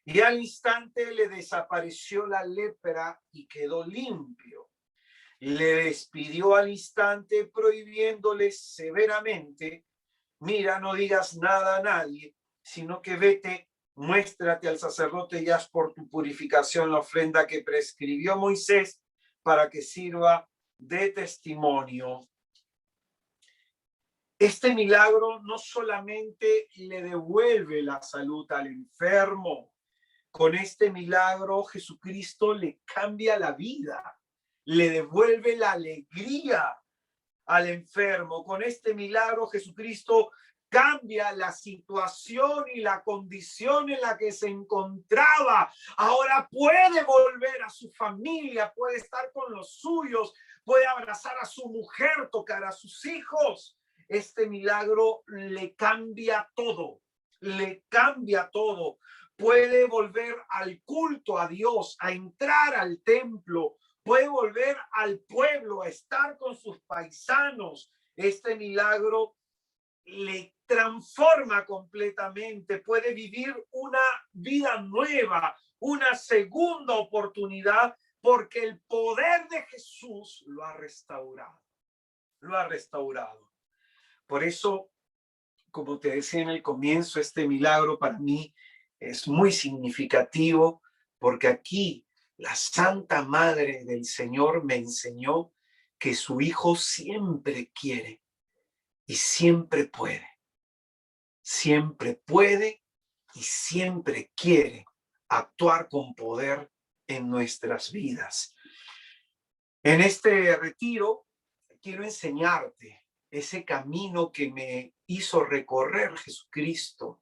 Y al instante le desapareció la lepra y quedó limpio. Le despidió al instante prohibiéndole severamente: mira, no digas nada a nadie, sino que vete, muéstrate al sacerdote y haz por tu purificación la ofrenda que prescribió Moisés para que sirva de testimonio. Este milagro no solamente le devuelve la salud al enfermo, con este milagro Jesucristo le cambia la vida, le devuelve la alegría al enfermo. Con este milagro Jesucristo cambia la situación y la condición en la que se encontraba. Ahora puede volver a su familia, puede estar con los suyos, puede abrazar a su mujer, tocar a sus hijos. Este milagro le cambia todo, le cambia todo. Puede volver al culto a Dios, a entrar al templo, puede volver al pueblo, a estar con sus paisanos. Este milagro le transforma completamente, puede vivir una vida nueva, una segunda oportunidad, porque el poder de Jesús lo ha restaurado, lo ha restaurado. Por eso como te decía en el comienzo, este milagro para mí es muy significativo porque aquí la Santa Madre del Señor me enseñó que su Hijo siempre quiere y siempre puede. Siempre puede y siempre quiere actuar con poder en nuestras vidas. En este retiro quiero enseñarte ese camino que me hizo recorrer Jesucristo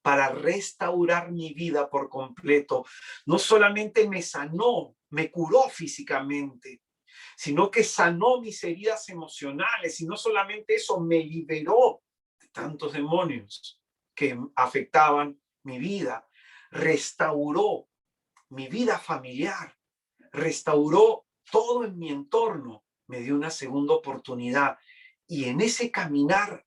para restaurar mi vida por completo. No solamente me sanó, me curó físicamente, sino que sanó mis heridas emocionales y no solamente eso, me liberó de tantos demonios que afectaban mi vida, restauró mi vida familiar, restauró todo en mi entorno, me dio una segunda oportunidad. Y en ese caminar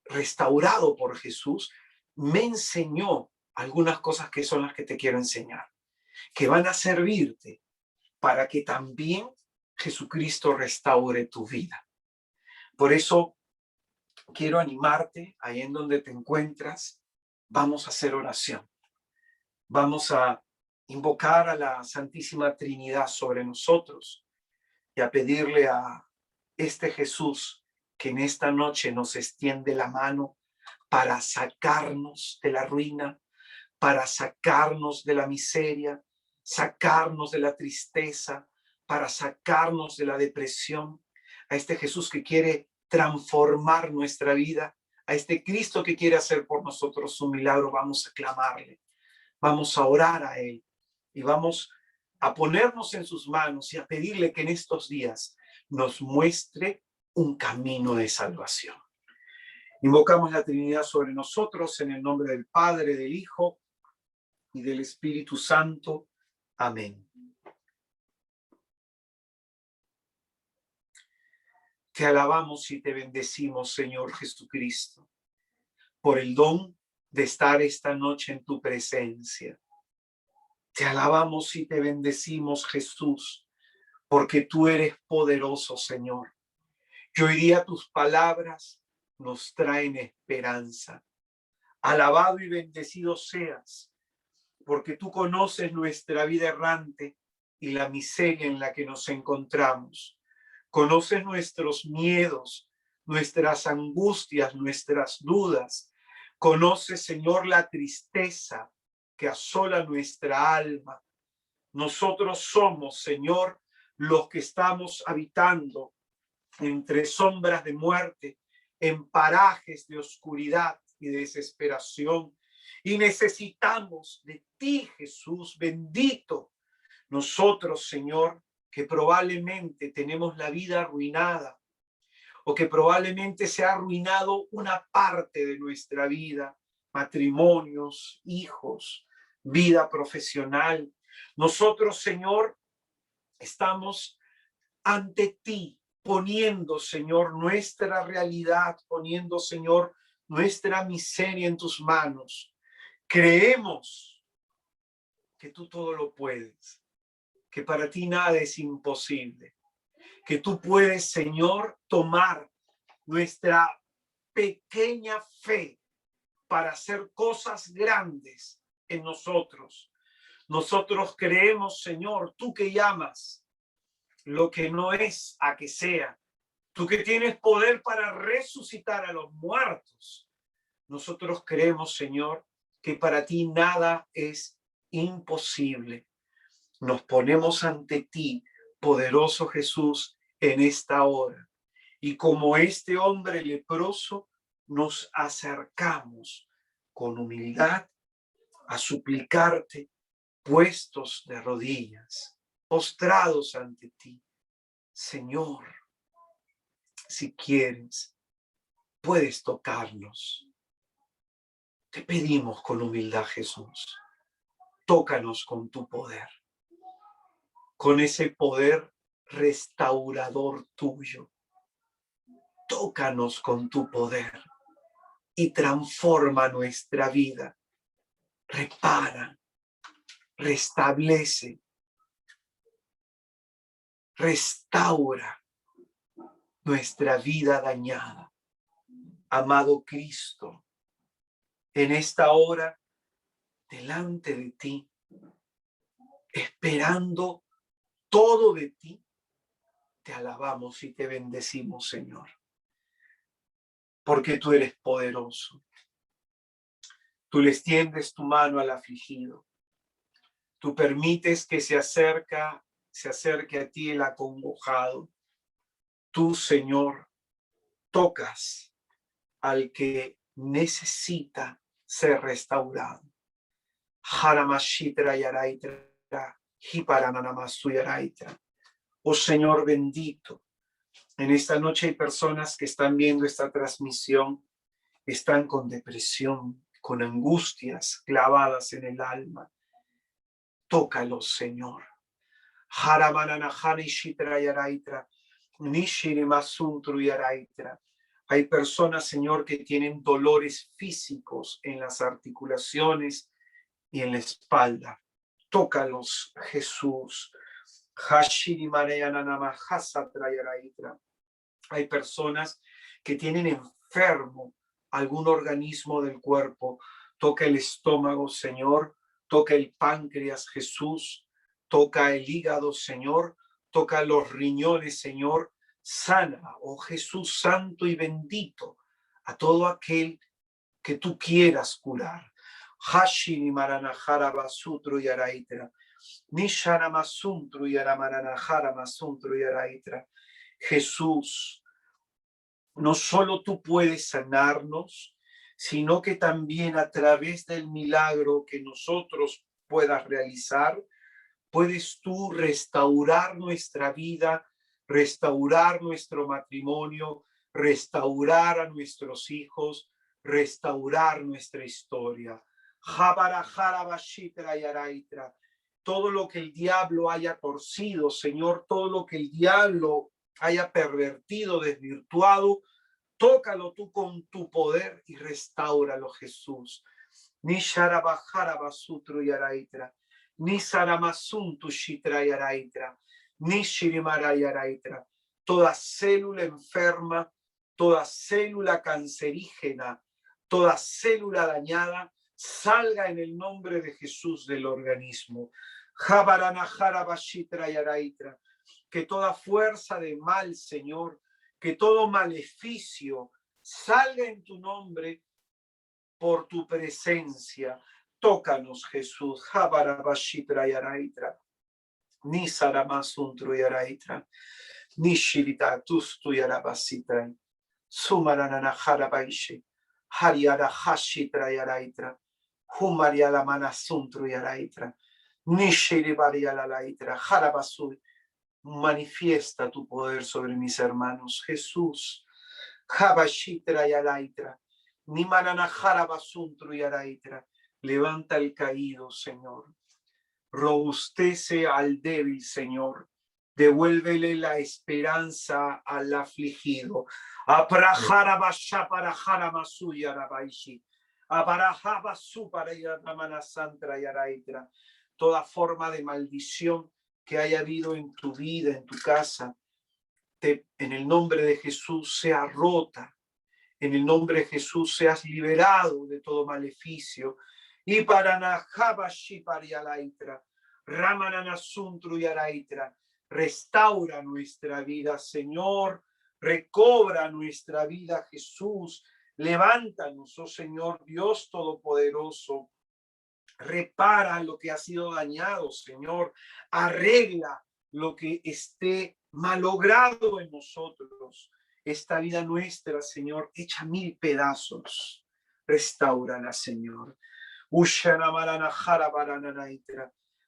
restaurado por Jesús, me enseñó algunas cosas que son las que te quiero enseñar, que van a servirte para que también Jesucristo restaure tu vida. Por eso quiero animarte ahí en donde te encuentras. Vamos a hacer oración. Vamos a invocar a la Santísima Trinidad sobre nosotros y a pedirle a este Jesús que en esta noche nos extiende la mano para sacarnos de la ruina, para sacarnos de la miseria, sacarnos de la tristeza, para sacarnos de la depresión, a este Jesús que quiere transformar nuestra vida, a este Cristo que quiere hacer por nosotros un milagro. Vamos a clamarle, vamos a orar a Él y vamos a ponernos en sus manos y a pedirle que en estos días nos muestre un camino de salvación. Invocamos la Trinidad sobre nosotros en el nombre del Padre, del Hijo y del Espíritu Santo. Amén. Te alabamos y te bendecimos, Señor Jesucristo, por el don de estar esta noche en tu presencia. Te alabamos y te bendecimos, Jesús, porque tú eres poderoso, Señor. Y hoy día tus palabras nos traen esperanza. Alabado y bendecido seas, porque tú conoces nuestra vida errante y la miseria en la que nos encontramos. Conoces nuestros miedos, nuestras angustias, nuestras dudas. Conoces, Señor, la tristeza que asola nuestra alma. Nosotros somos, Señor, los que estamos habitando entre sombras de muerte, en parajes de oscuridad y desesperación. Y necesitamos de ti, Jesús bendito. Nosotros, Señor, que probablemente tenemos la vida arruinada o que probablemente se ha arruinado una parte de nuestra vida, matrimonios, hijos, vida profesional. Nosotros, Señor, estamos ante ti, poniendo, Señor, nuestra realidad, poniendo, Señor, nuestra miseria en tus manos. Creemos que tú todo lo puedes, que para ti nada es imposible, que tú puedes, Señor, tomar nuestra pequeña fe para hacer cosas grandes en nosotros. Nosotros creemos, Señor, tú que llamas lo que no es a que sea, tú que tienes poder para resucitar a los muertos. Nosotros creemos, Señor, que para ti nada es imposible. Nos ponemos ante ti, poderoso Jesús, en esta hora. Y como este hombre leproso, nos acercamos con humildad a suplicarte, puestos de rodillas, postrados ante ti. Señor, si quieres, puedes tocarnos. Te pedimos con humildad, Jesús, tócanos con tu poder, con ese poder restaurador tuyo. Tócanos con tu poder y transforma nuestra vida. Repara, restablece, restaura nuestra vida dañada. amado Cristo, en esta hora, delante de ti, esperando todo de ti, te alabamos y te bendecimos, Señor, porque tú eres poderoso. Tú le extiendes tu mano al afligido. Tú permites que se acerque a ti el acongojado. Tú, Señor, tocas al que necesita ser restaurado. Haramashitra yaraitra, hiparanamasu yaraitra. Oh Señor bendito, en esta noche hay personas que están viendo esta transmisión, están con depresión, con angustias clavadas en el alma. Tócalos, Señor. Hay personas, Señor, que tienen dolores físicos en las articulaciones y en la espalda. Tócalos, Jesús. Hay personas que tienen enfermo algún organismo del cuerpo. Toca el estómago, Señor. Toca el páncreas, Jesús. Toca el hígado, Señor. Toca los riñones, Señor. Sana, oh Jesús santo y bendito, a todo aquel que tú quieras curar. Hashini maranajara basutru yaraitra. Nishana masuntru yaramaranajara masuntru yaraitra. Jesús, no solo tú puedes sanarnos, sino que también a través del milagro que nosotros puedas realizar, puedes tú restaurar nuestra vida, restaurar nuestro matrimonio, restaurar a nuestros hijos, restaurar nuestra historia. Todo lo que el diablo haya torcido, Señor, todo lo que el diablo haya pervertido, desvirtuado, tócalo tú con tu poder y restáuralo, Jesús. Nisharabajara yaraitra. Ni saramasuntu shitra yaraitra, ni shirimara yaraitra. Toda célula enferma, toda célula cancerígena, toda célula dañada, salga en el nombre de Jesús del organismo. Jabaranajara bashitra yaraitra. Que toda fuerza de mal, Señor, que todo maleficio salga en tu nombre por tu presencia. Tócanos, Jesús. Jabarabashitra yaraitra. Ni saramasuntru yaraitra. Ni shirita tustu yarabasitra. Sumarananajara baishe. Hariara hashitra yaraitra. Humariala manasuntru yaraitra. Ni shiribariala laitra. Jarabasu. Manifiesta tu poder sobre mis hermanos. Jesús. Jabashitra yaraitra. Ni mananajara basuntru yaraitra. Levanta el caído, Señor. Robustece al débil, Señor. Devuélvele la esperanza al afligido. Aprajara bashapara jaramasu yarabaishi. Aparajabasu para yaramana santra yaraitra. Toda forma de maldición que haya habido en tu vida, en tu casa, en el nombre de Jesús sea rota. En el nombre de Jesús seas liberado de todo maleficio. Y para Najabashi parialaitra, Ramananasuntru yaraitra, restaura nuestra vida, Señor, recobra nuestra vida, Jesús, levántanos, oh Señor Dios Todopoderoso, repara lo que ha sido dañado, Señor, arregla lo que esté malogrado en nosotros. Esta vida nuestra, Señor, hecha 1000 pedazos, restáurala, Señor.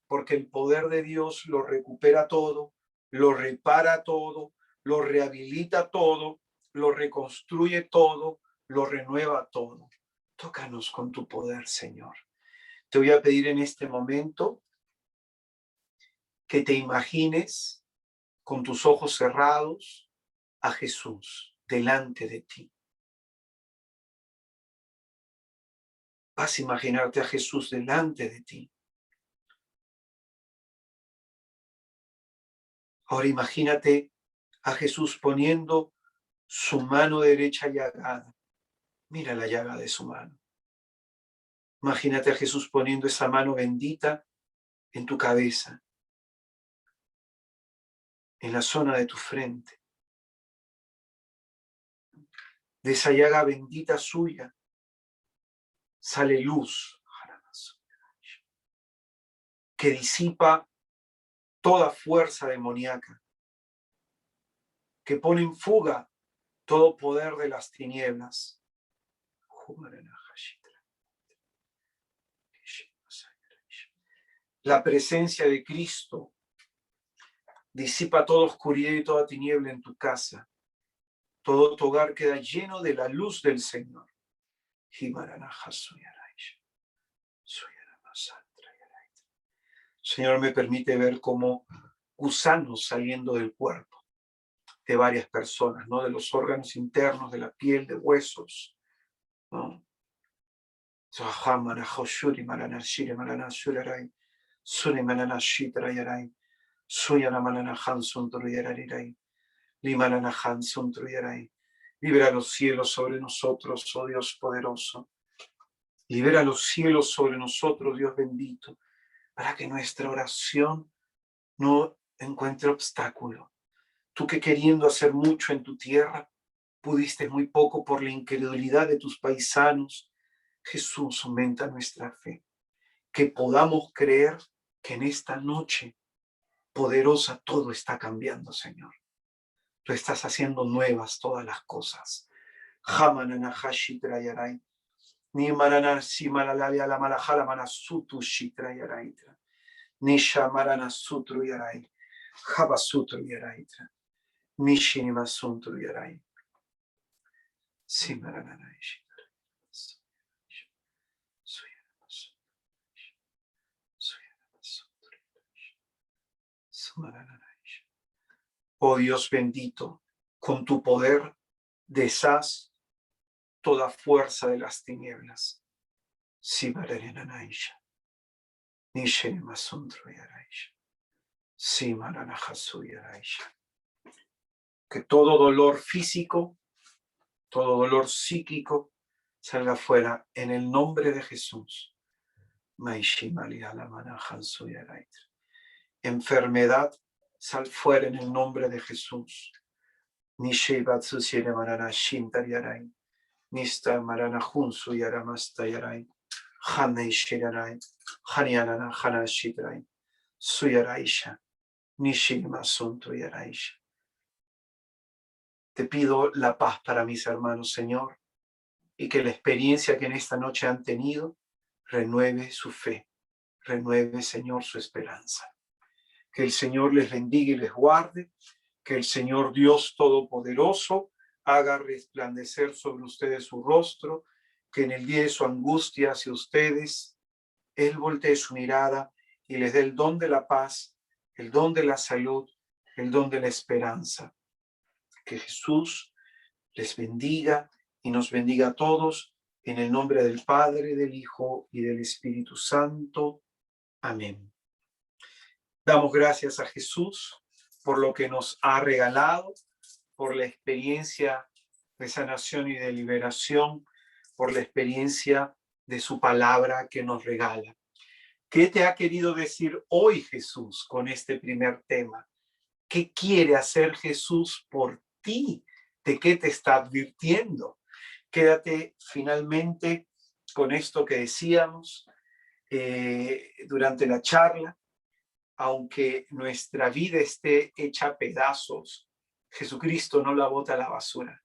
Porque el poder de Dios lo recupera todo, lo repara todo, lo rehabilita todo, lo reconstruye todo, lo renueva todo. Tócanos con tu poder, Señor. Te voy a pedir en este momento que te imagines con tus ojos cerrados a Jesús delante de ti. Vas a imaginarte a Jesús delante de ti. Ahora imagínate a Jesús poniendo su mano derecha llagada Mira la llaga de su mano. Imagínate a Jesús poniendo esa mano bendita en tu cabeza, en la zona de tu frente. De esa llaga bendita suya sale luz que disipa toda fuerza demoníaca, que pone en fuga todo poder de las tinieblas. La presencia de Cristo disipa toda oscuridad y toda tiniebla en tu casa. Todo tu hogar queda lleno de la luz del Señor. Señor, me permite ver como gusanos saliendo del cuerpo de varias personas, ¿no? De los órganos internos, de la piel, de huesos, ¿no? Libera los cielos sobre nosotros, oh Dios poderoso. Libera los cielos sobre nosotros, Dios bendito, para que nuestra oración no encuentre obstáculo. Tú que queriendo hacer mucho en tu tierra, pudiste muy poco por la incredulidad de tus paisanos. Jesús, aumenta nuestra fe, que podamos creer que en esta noche poderosa todo está cambiando, Señor. Tú estás haciendo nuevas todas las cosas. Ni marana si malalalia la malajala manasutu shitra yaraitra. Nisha marana sutru yarai. Habasutru yaraitra. Nishini masuntru yarai. Si marana shitra. Oh Dios bendito, con tu poder deshaz toda fuerza de las tinieblas. Si marana naisha. Nishini masuntru yaraisha. Si marana hasu yaraisha. Que todo dolor físico, todo dolor psíquico salga fuera en el nombre de Jesús. Enfermedad, sal fuera en el nombre de Jesús. Nista marana junsu yaramasta yarai. Hanei shirarai. Hanianana hanashidrai. Suyaraisha. Nishima suntu yaraisha. Te pido la paz para mis hermanos, Señor, y que la experiencia que en esta noche han tenido renueve su fe, renueve, Señor, su esperanza. Que el Señor les bendiga y les guarde, que el Señor Dios Todopoderoso haga resplandecer sobre ustedes su rostro, que en el día de su angustia hacia ustedes, Él voltee su mirada y les dé el don de la paz, el don de la salud, el don de la esperanza. Que Jesús les bendiga y nos bendiga a todos en el nombre del Padre, del Hijo y del Espíritu Santo. Amén. Damos gracias a Jesús por lo que nos ha regalado, por la experiencia de sanación y de liberación, por la experiencia de su palabra que nos regala. ¿Qué te ha querido decir hoy Jesús con este primer tema? ¿Qué quiere hacer Jesús por ti? ¿De qué te está advirtiendo? Quédate finalmente con esto que decíamos durante la charla. Aunque nuestra vida esté hecha a pedazos, Jesucristo no la bota a la basura,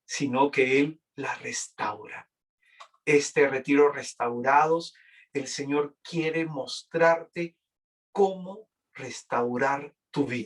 sino que Él la restaura. Este retiro restaurados, el Señor quiere mostrarte cómo restaurar tu vida.